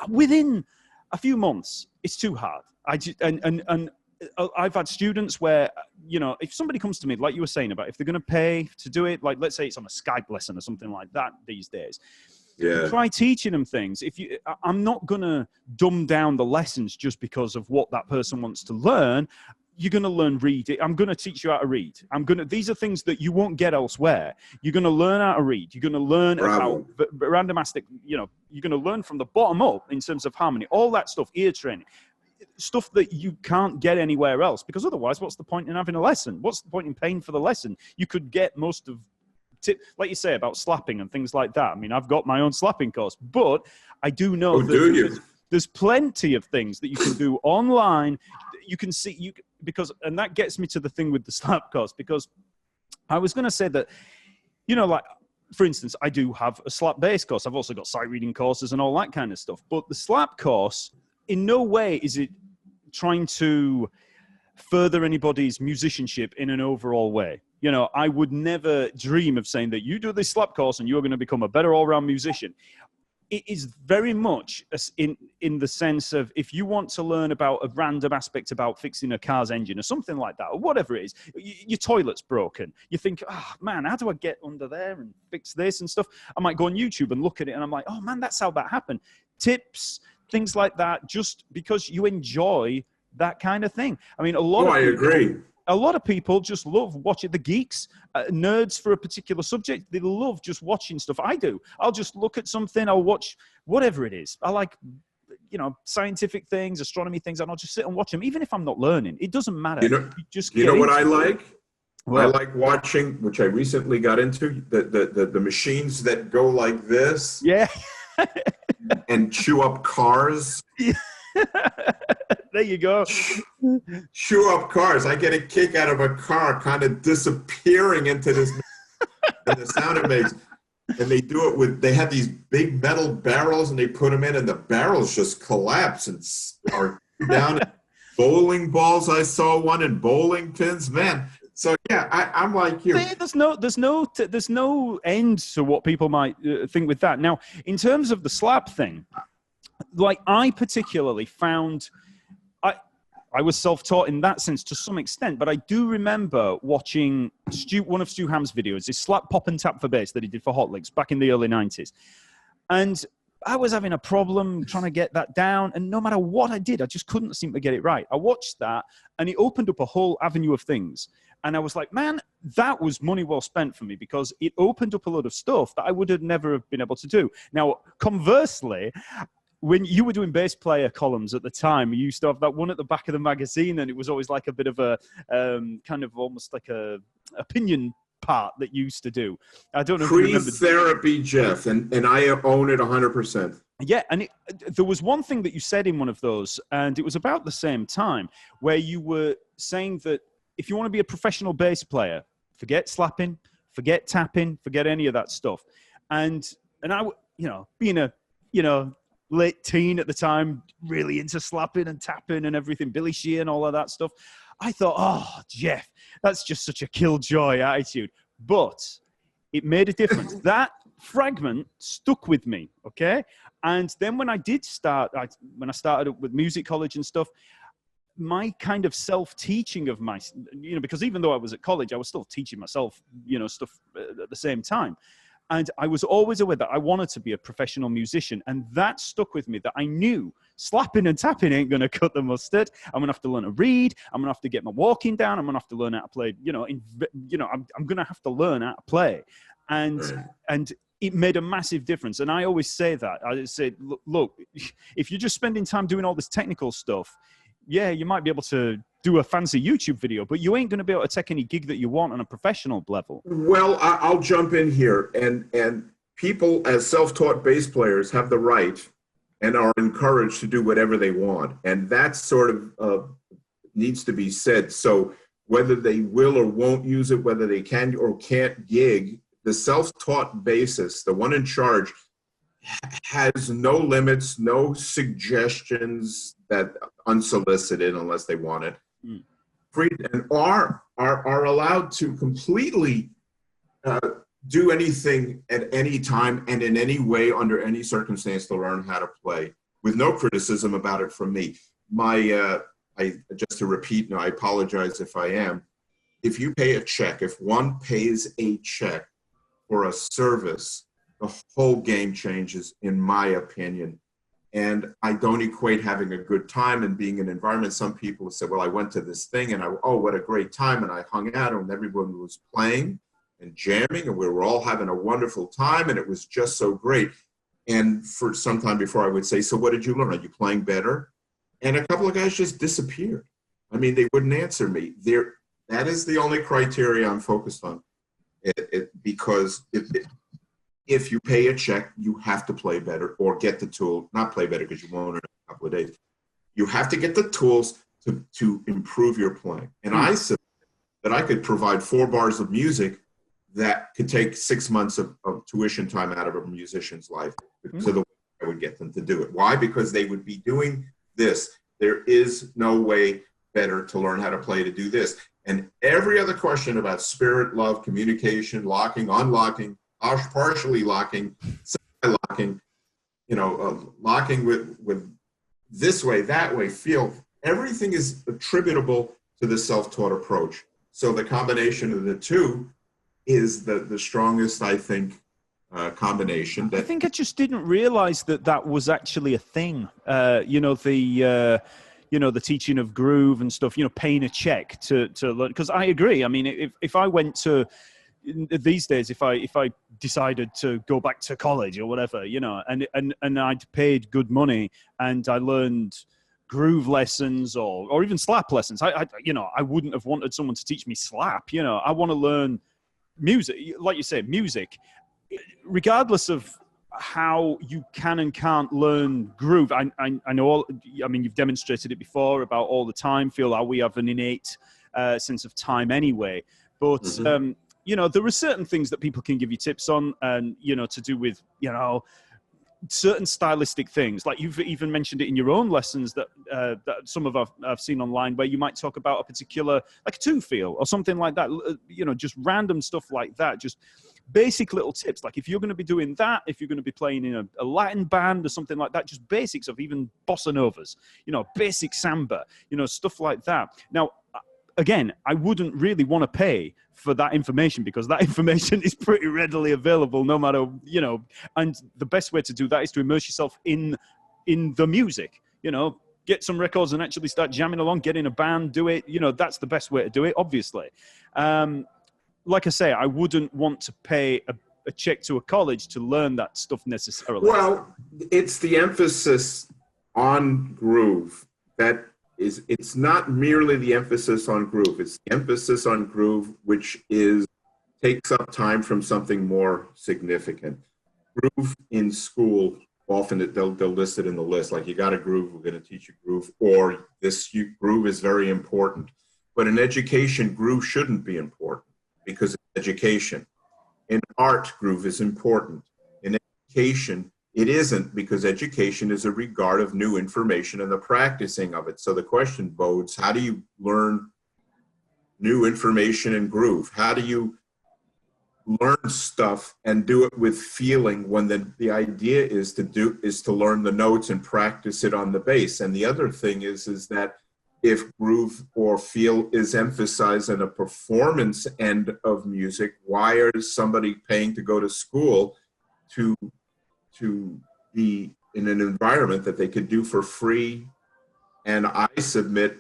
within a few months. It's too hard. And I've had students where, you know, if somebody comes to me, like you were saying about if they're going to pay to do it, like let's say it's on a Skype lesson or something like that these days. Yeah. Try teaching them things. I'm not going to dumb down the lessons just because of what that person wants to learn. You're going to learn read. I'm going to teach you how to read. These are things that you won't get elsewhere. You're going to learn how to read. You're going to learn about randomastic, you know, you're going to learn from the bottom up in terms of harmony, all that stuff, ear training, stuff that you can't get anywhere else, because otherwise, what's the point in having a lesson? What's the point in paying for the lesson? You could get most of, like you say, about slapping and things like that. I mean, I've got my own slapping course, but I do know there's plenty of things that you can do online. You can see, and that gets me to the thing with the slap course, because I was going to say that, you know, like, for instance, I do have a slap bass course. I've also got sight reading courses and all that kind of stuff. But the slap course, in no way is it trying to further anybody's musicianship in an overall way. You know, I would never dream of saying that you do this slap course and you're going to become a better all-round musician. It is very much in the sense of, if you want to learn about a random aspect about fixing a car's engine or something like that, or whatever it is, your toilet's broken. You think, oh man, how do I get under there and fix this and stuff? I might go on YouTube and look at it and I'm like, oh man, that's how that happened. Tips, things like that, just because you enjoy that kind of thing. I mean, I agree. A lot of people just love watching the geeks, nerds for a particular subject. They love just watching stuff. I do. I'll just look at something. I'll watch whatever it is. I like, you know, scientific things, astronomy things, and I'll just sit and watch them, even if I'm not learning. It doesn't matter. You know what I like? Well, I like watching, which I recently got into, the machines that go like this. Yeah. And chew up cars. Yeah. There you go. Chew up cars. I get a kick out of a car kind of disappearing into this and the sound it makes. And they do it they have these big metal barrels and they put them in and the barrels just collapse and are down. Bowling balls, I saw one, and bowling pins, man. So yeah, I'm like you. There's no end to what people might think with that. Now, in terms of the slap thing, like I particularly found, I was self-taught in that sense to some extent, but I do remember watching one of Stu Ham's videos, his slap, pop, and tap for bass that he did for Hot Licks back in the early 90s. And I was having a problem trying to get that down, and no matter what I did, I just couldn't seem to get it right. I watched that, and it opened up a whole avenue of things. And I was like, man, that was money well spent for me, because it opened up a lot of stuff that I would have never have been able to do. Now, conversely, when you were doing bass player columns at the time, you used to have that one at the back of the magazine, and it was always like a bit of a kind of almost like a opinion part that you used to do. I don't know if you remember. Pre-therapy, Jeff, and I own it 100%. Yeah, and there was one thing that you said in one of those, and it was about the same time, where you were saying that if you want to be a professional bass player, forget slapping, forget tapping, forget any of that stuff. And I, you know, being a, you know, late teen at the time, really into slapping and tapping and everything, Billy Sheehan, all of that stuff. I thought, oh, Jeff, that's just such a killjoy attitude. But it made a difference. That fragment stuck with me, okay? And then when I did start, when I started with music college and stuff, my kind of self-teaching of my, you know, because even though I was at college, I was still teaching myself, you know, stuff at the same time. And I was always aware that I wanted to be a professional musician. And that stuck with me, that I knew slapping and tapping ain't going to cut the mustard. I'm going to have to learn to read. I'm going to have to get my walking down. I'm going to have to learn how to play, you know, I'm going to have to learn how to play. And it made a massive difference. And I always say that. I say, look, if you're just spending time doing all this technical stuff, yeah, you might be able to do a fancy YouTube video, but you ain't going to be able to take any gig that you want on a professional level. Well, I'll jump in here. And people as self-taught bass players have the right and are encouraged to do whatever they want. And that sort of needs to be said. So whether they will or won't use it, whether they can or can't gig, the self-taught bassist, the one in charge, has no limits, no suggestions that unsolicited unless they want it. Free and are allowed to completely do anything at any time and in any way under any circumstance to learn how to play with no criticism about it from me. I just to repeat, and I apologize if I am, if you pay a check, if one pays a check for a service, the whole game changes, in my opinion. And I don't equate having a good time and being in an environment. Some people say, well, I went to this thing and oh, what a great time. And I hung out and everyone was playing and jamming and we were all having a wonderful time and it was just so great. And for some time before I would say, so what did you learn? Are you playing better? And a couple of guys just disappeared. I mean, they wouldn't answer me. That is the only criteria I'm focused on. Because if you pay a check, you have to play better or get the tool, not play better because you won't in a couple of days. You have to get the tools to improve your playing. And I said that I could provide 4 bars of music that could take 6 months of tuition time out of a musician's life. So the way I would get them to do it. Why? Because they would be doing this. There is no way better to learn how to play to do this. And every other question about spirit, love, communication, locking, unlocking, partially locking, semi-locking, locking with this way, that way, feel, everything is attributable to the self-taught approach. So the combination of the two is the strongest, I think, combination. I think I just didn't realize that was actually a thing. The teaching of groove and stuff, paying a check to learn. Because I agree. I mean, if I went to, these days, if I decided to go back to college or whatever, and I'd paid good money and I learned groove lessons or even slap lessons, I wouldn't have wanted someone to teach me slap. I want to learn music, like you say, music, regardless of how you can and can't learn groove. I know, you've demonstrated it before about all the time feel how we have an innate sense of time anyway. But, there are certain things that people can give you tips on and, to do with, certain stylistic things. Like you've even mentioned it in your own lessons that some of I've seen online where you might talk about a particular, like a two feel or something like that, just random stuff like that, just basic little tips. Like if you're going to be doing that, if you're going to be playing in a Latin band or something like that, just basics of even bossa novas, basic samba, stuff like that. Now, again, I wouldn't really want to pay for that information because that information is pretty readily available no matter, and the best way to do that is to immerse yourself in the music, get some records and actually start jamming along, get in a band, do it, that's the best way to do it, obviously. Like I say, I wouldn't want to pay a check to a college to learn that stuff necessarily. Well, it's the emphasis on groove that is, it's not merely the emphasis on groove, it's the emphasis on groove, which takes up time from something more significant. Groove in school, often they'll list it in the list, like you got a groove, we're going to teach you groove, or groove is very important. But in education, groove shouldn't be important because it's education. In art, groove is important. In education, it isn't, because education is a regard of new information and the practicing of it. So the question bodes, how do you learn new information and groove? How do you learn stuff and do it with feeling when the idea is to learn the notes and practice it on the bass? And the other thing is that if groove or feel is emphasized in a performance end of music, why is somebody paying to go to school to be in an environment that they could do for free? And I submit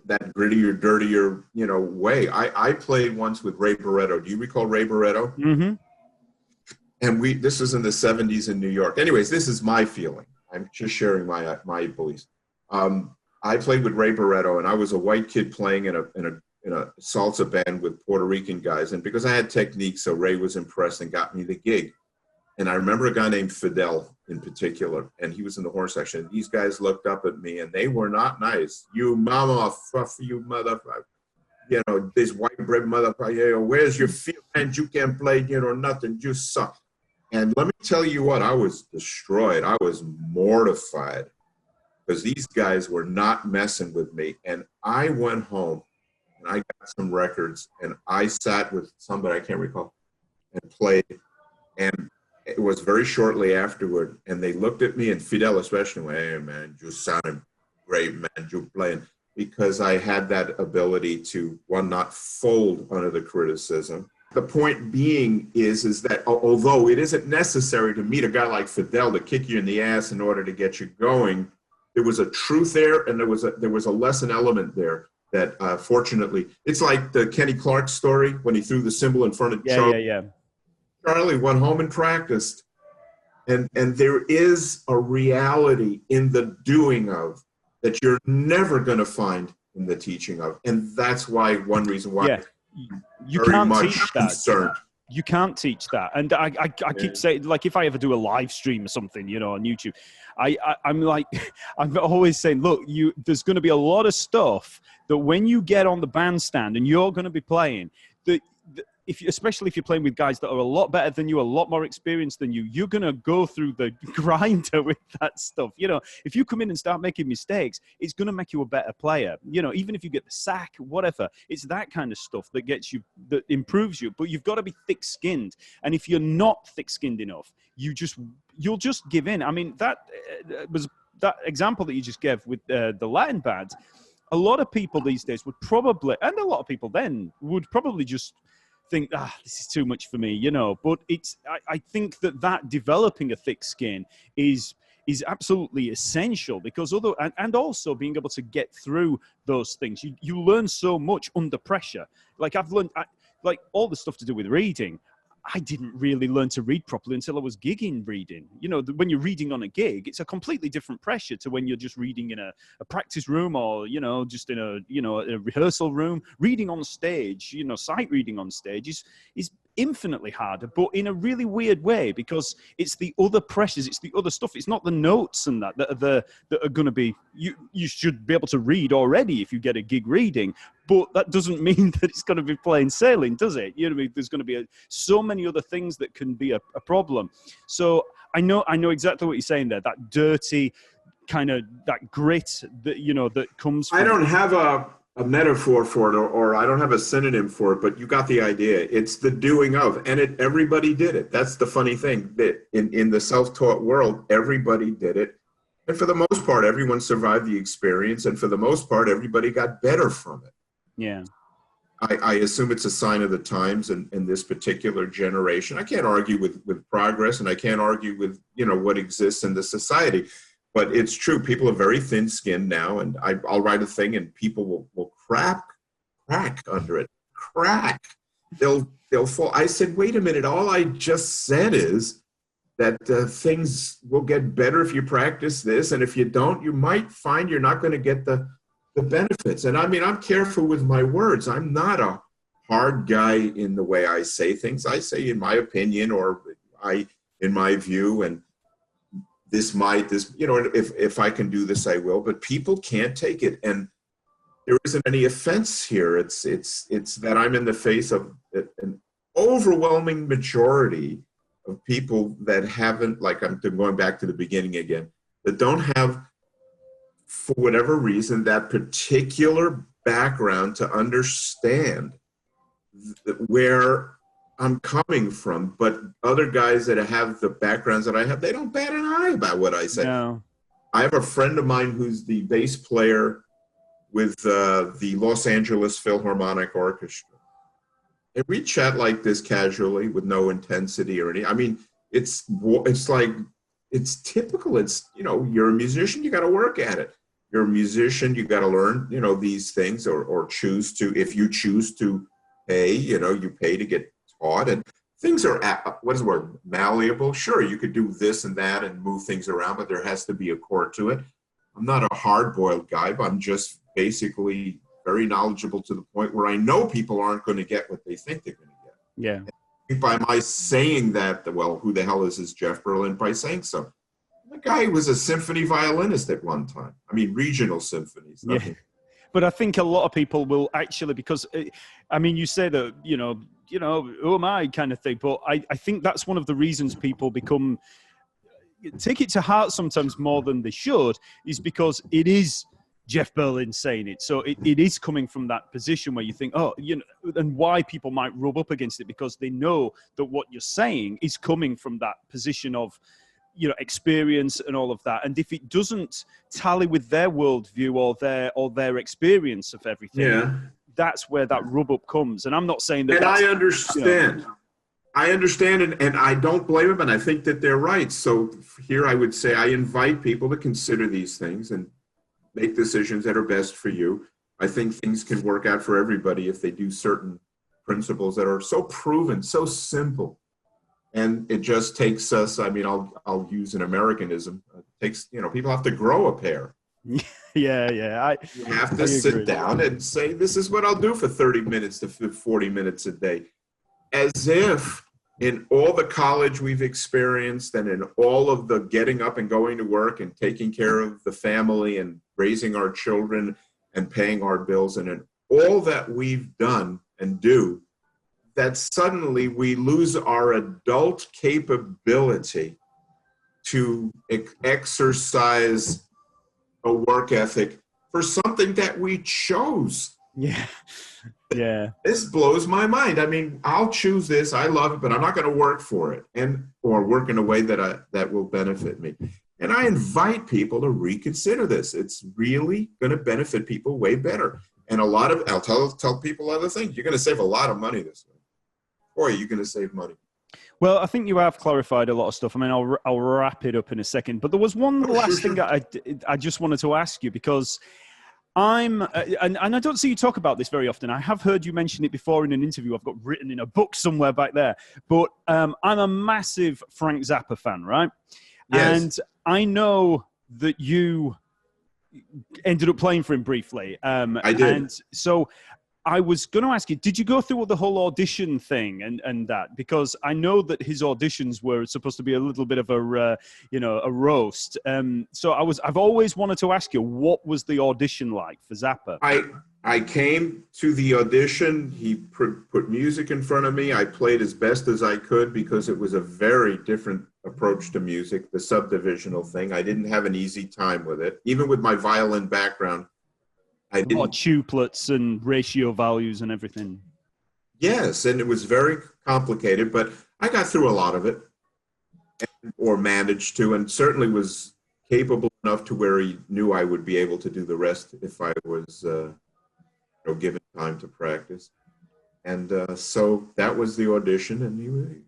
that grittier, dirtier, way. I played once with Ray Barretto. Do you recall Ray Barretto? Mm-hmm. And this was in the 70s in New York. Anyways, this is my feeling. I'm just sharing my beliefs. I played with Ray Barretto, and I was a white kid playing in a salsa band with Puerto Rican guys. And because I had technique, so Ray was impressed and got me the gig. And I remember a guy named Fidel in particular, and he was in the horn section. These guys looked up at me, and they were not nice. You mama, fuff, you motherfucker. This white bread motherfucker, where's your feel? And you can't play, nothing, you suck. And let me tell you what, I was destroyed. I was mortified because these guys were not messing with me. And I went home, and I got some records, and I sat with somebody, I can't recall, and played. And it was very shortly afterward, and they looked at me, and Fidel especially went, hey, man, you sounded great, man, you playing. because I had that ability to, one, not fold under the criticism. The point being is that although it isn't necessary to meet a guy like Fidel to kick you in the ass in order to get you going, there was a truth there, and there was a lesson element there that fortunately, it's like the Kenny Clark story when he threw the cymbal in front of Charlie. Charlie went home and practiced. And there is a reality in the doing of that you're never going to find in the teaching of. And that's why one reason why you can't teach that. Concerned. You can't teach that. And I keep saying, like, if I ever do a live stream or something, you know, on YouTube, I'm like, I'm always saying, look, there's going to be a lot of stuff that when you get on the bandstand and you're going to be playing, especially if you're playing with guys that are a lot better than you, a lot more experienced than you, you're going to go through the grinder with that stuff. You know, if you come in and start making mistakes, it's going to make you a better player. You know, even if you get the sack, whatever, it's that kind of stuff that gets you, that improves you. But you've got to be thick-skinned. And if you're not thick-skinned enough, you'll just give in. I mean, that was that example that you just gave with the Latin bands. A lot of people these days would probably, and a lot of people then would probably just think, this is too much for me, you know. But I think that developing a thick skin is absolutely essential, because and also being able to get through those things. You learn so much under pressure. Like I've learned, like all the stuff to do with reading, I didn't really learn to read properly until I was gigging reading. You know, when you're reading on a gig, it's a completely different pressure to when you're just reading in a practice room, or, you know, just in a rehearsal room. Reading on stage, you know, sight reading on stage is infinitely harder, but in a really weird way, because it's the other pressures, it's the other stuff. It's not the notes and that are going to be, you should be able to read already if you get a gig reading, but that doesn't mean that it's going to be plain sailing, does it? You know what I mean? There's going to be so many other things that can be a problem. So I know exactly what you're saying there, that dirty kind of, that grit that, you know, that comes from... I don't have a metaphor for it, or I don't have a synonym for it, but you got the idea. It's the doing of, and everybody did it. That's the funny thing, that in the self-taught world, everybody did it. And for the most part, everyone survived the experience. And for the most part, everybody got better from it. Yeah. I assume it's a sign of the times in this particular generation. I can't argue with progress, and I can't argue with, you know, what exists in the society. But it's true. People are very thin-skinned now, and I'll write a thing, and people will crack under it. Crack. They'll fall. I said, wait a minute. All I just said is that things will get better if you practice this, and if you don't, you might find you're not going to get the benefits. And I mean, I'm careful with my words. I'm not a hard guy in the way I say things. I say in my opinion, or in my view, and this, you know, if I can do this, I will. But people can't take it, and there isn't any offense here. It's that I'm in the face of an overwhelming majority of people that haven't, like, I'm going back to the beginning again, that don't have, for whatever reason, that particular background to understand where I'm coming from. But other guys that have the backgrounds that I have, they don't bat an eye about what I say. No. I have a friend of mine who's the bass player with the Los Angeles Philharmonic Orchestra. And we chat like this casually with no intensity or any. I mean, it's like, it's typical. It's, you know, you're a musician, you got to work at it. You're a musician, you got to learn, you know, these things, or choose to, if you choose to pay, you know, you pay to get taught, and things are, what is the word, malleable. Sure, you could do this and that and move things around, but there has to be a core to it. I'm not a hard-boiled guy, but I'm just basically very knowledgeable to the point where I know people aren't going to get what they think they're going to get. Yeah. And by my saying that, well, who the hell is this Jeff Berlin by saying so? The guy was a symphony violinist at one time. I mean, regional symphonies. Yeah. But I think a lot of people will actually, because, I mean, you say that, you know, who am I kind of thing, but I think that's one of the reasons people take it to heart sometimes more than they should, is because it is Jeff Berlin saying it. So it is coming from that position where you think, oh, you know, and why people might rub up against it, because they know that what you're saying is coming from that position of, experience and all of that. And if it doesn't tally with their worldview or their experience of everything, that's where that rub up comes. And I'm not saying that. And I understand. I understand, and I don't blame them, and I think that they're right. So here I would say I invite people to consider these things and make decisions that are best for you. I think things can work out for everybody if they do certain principles that are so proven, so simple. And it just takes us, I mean, I'll use an Americanism. It takes, people have to grow a pair. Yeah. You have to sit down and say, this is what I'll do for 30 minutes to 40 minutes a day. As if in all the college we've experienced and in all of the getting up and going to work and taking care of the family and raising our children and paying our bills and in all that we've done and do, that suddenly we lose our adult capability to exercise a work ethic for something that we chose. Yeah. This blows my mind. I mean, I'll choose this. I love it, but I'm not going to work for it or work in a way that will benefit me. And I invite people to reconsider this. It's really going to benefit people way better. And I'll tell people other things. You're going to save a lot of money this way. Or you're going to save money. Well, I think you have clarified a lot of stuff. I mean, I'll wrap it up in a second. But there was one last thing I just wanted to ask you, because and I don't see you talk about this very often. I have heard you mention it before in an interview I've got written in a book somewhere back there. But I'm a massive Frank Zappa fan, right? Yes. And I know that you ended up playing for him briefly. I did. And so I was going to ask you, did you go through the whole audition thing and that? Because I know that his auditions were supposed to be a little bit of a roast. So I've always wanted to ask you, what was the audition like for Zappa? I came to the audition. He put music in front of me. I played as best as I could because it was a very different approach to music, the subdivisional thing. I didn't have an easy time with it. Even with my violin background, a lot of tuplets and ratio values and everything. Yes, and it was very complicated, but I got through a lot of it, or managed to, and certainly was capable enough to where he knew I would be able to do the rest if I was given time to practice. And so that was the audition, and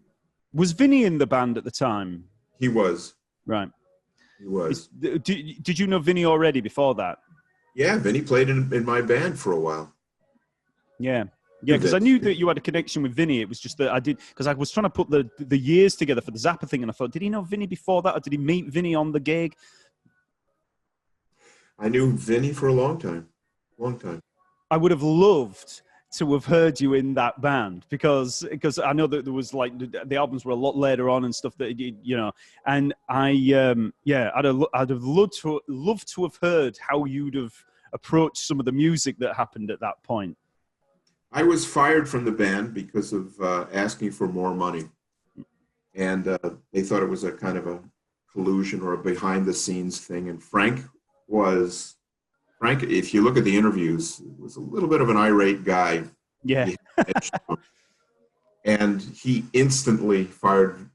was Vinny in the band at the time? He was. Right. He was. Did you know Vinny already before that? Yeah, Vinny played in my band for a while. Yeah, because I knew that you had a connection with Vinny. It was just that because I was trying to put the years together for the Zappa thing, and I thought, did he know Vinny before that, or did he meet Vinny on the gig? I knew Vinny for a long time. I would have loved to have heard you in that band because I know that there was like the albums were a lot later on and stuff that and I'd have loved to have heard how you'd have approached some of the music that happened at that point. I was fired from the band because of asking for more money, and they thought it was a kind of a collusion or a behind the scenes thing. And Frank, if you look at the interviews, was a little bit of an irate guy. Yeah. And he instantly fired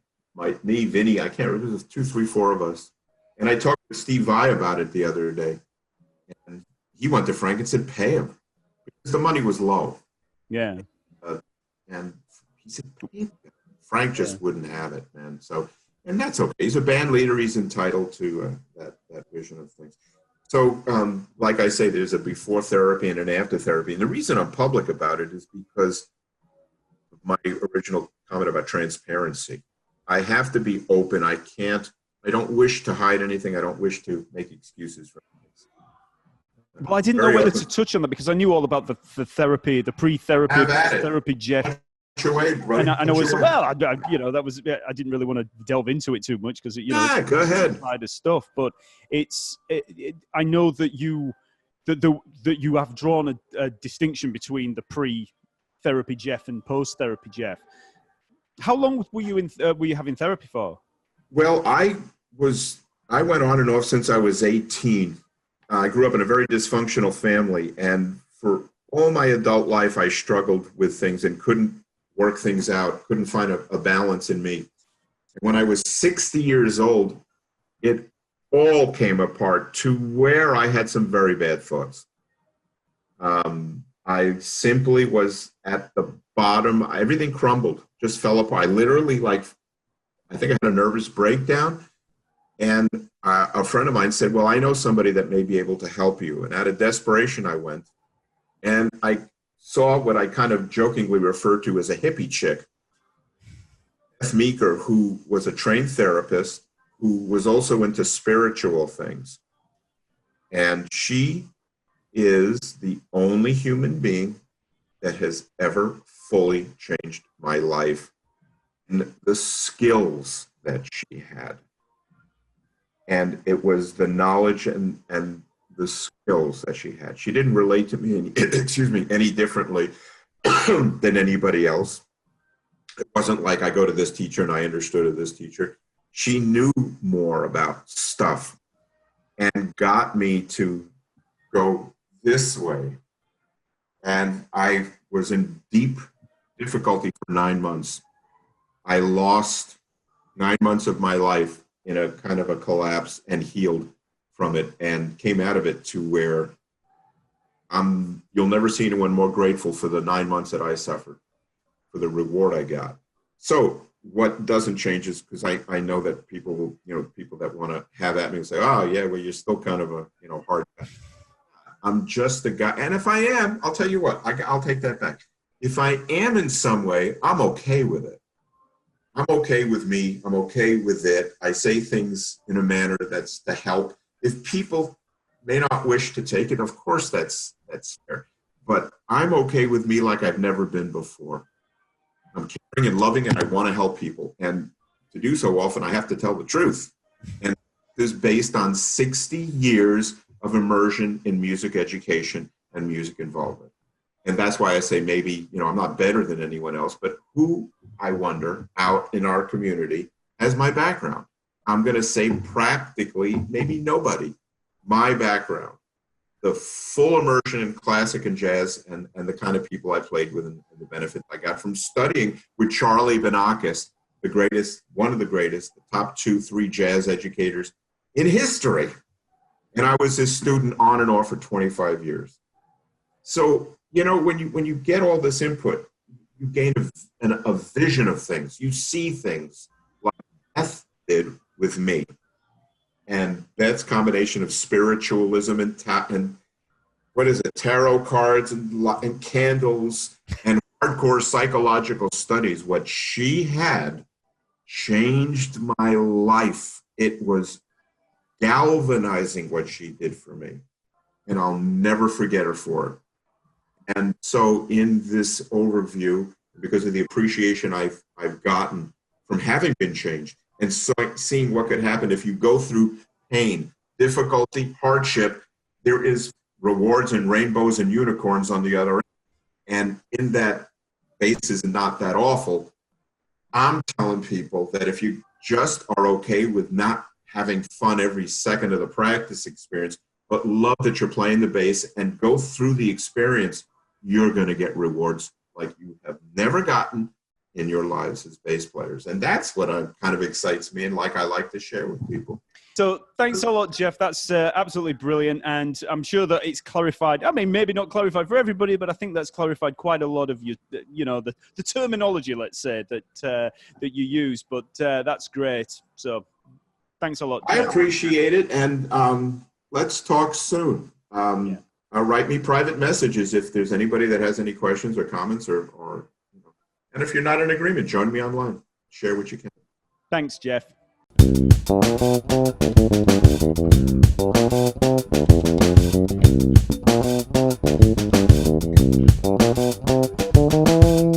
me, Vinny, I can't remember, it was 2, 3, 4 of us. And I talked to Steve Vai about it the other day. And he went to Frank and said, pay him. Because the money was low. Yeah. And he said, pay him. Frank just wouldn't have it, man. So, and that's okay. He's a band leader. He's entitled to that vision of things. So, like I say, there's a before therapy and an after therapy. And the reason I'm public about it is because of my original comment about transparency. I have to be open. I don't wish to hide anything. I don't wish to make excuses for things. Well, I didn't know whether to touch on that because I knew all about the therapy, the pre-therapy, post-therapy, Jeff. And I know it's that was I didn't really want to delve into it too much because go ahead. Side of stuff, but I know that you have drawn a distinction between the pre-therapy Jeff and post-therapy Jeff. How long were you having therapy for? Well, I went on and off since I was 18. I grew up in a very dysfunctional family, and for all my adult life, I struggled with things and couldn't work things out, couldn't find a balance in me. When I was 60 years old, it all came apart to where I had some very bad thoughts. I simply was at the bottom. Everything crumbled, just fell apart. I literally, like, I think I had a nervous breakdown. And a friend of mine said, well, I know somebody that may be able to help you. And out of desperation, I went. And I saw what I kind of jokingly refer to as a hippie chick, Beth Meeker, who was a trained therapist, who was also into spiritual things. And she is the only human being that has ever fully changed my life. And the skills that she had. And it was the knowledge and the skills that she had. She didn't relate to me, any differently than anybody else. It wasn't like I go to this teacher and I understood of this teacher. She knew more about stuff and got me to go this way. And I was in deep difficulty for 9 months. I lost 9 months of my life in a kind of a collapse and healed from it and came out of it to where you'll never see anyone more grateful for the 9 months that I suffered, for the reward I got. So what doesn't change is, because I know that people will, people that want to have at me and say, oh yeah, well, you're still kind of a, hard guy. I'm just a guy. And if I am, I'll tell you what, I'll take that back. If I am in some way, I'm okay with it. I'm okay with me. I'm okay with it. I say things in a manner that's to help. If people may not wish to take it, of course that's fair. But I'm okay with me like I've never been before. I'm caring and loving, and I want to help people. And to do so often, I have to tell the truth. And this is based on 60 years of immersion in music education and music involvement. And that's why I say maybe, I'm not better than anyone else, but who, I wonder, out in our community has my background? I'm going to say practically maybe nobody. My background, the full immersion in classic and jazz and the kind of people I played with and the benefit I got from studying with Charlie Banakis, the greatest, one of the greatest, the top 2-3 jazz educators in history. And I was his student on and off for 25 years. So, when you get all this input, you gain a vision of things. You see things like Beth did with me. And Beth's combination of spiritualism and what is it, tarot cards and candles and hardcore psychological studies, what she had changed my life. It was galvanizing what she did for me. And I'll never forget her for it. And so in this overview, because of the appreciation I've gotten from having been changed and seeing what could happen if you go through pain, difficulty, hardship, there is rewards and rainbows and unicorns on the other end. And in that base is not that awful. I'm telling people that if you just are okay with not having fun every second of the practice experience, but love that you're playing the bass and go through the experience, you're going to get rewards like you have never gotten in your lives as bass players. And that's what kind of excites me and I like to share with people. So thanks a lot, Jeff. That's absolutely brilliant. And I'm sure that it's clarified. I mean, maybe not clarified for everybody, but I think that's clarified quite a lot of the terminology, let's say, that you use. But that's great. So thanks a lot, Jeff. I appreciate it. And let's talk soon. Yeah. Write me private messages if there's anybody that has any questions or comments or and if you're not in agreement, join me online. Share what you can. Thanks, Jeff.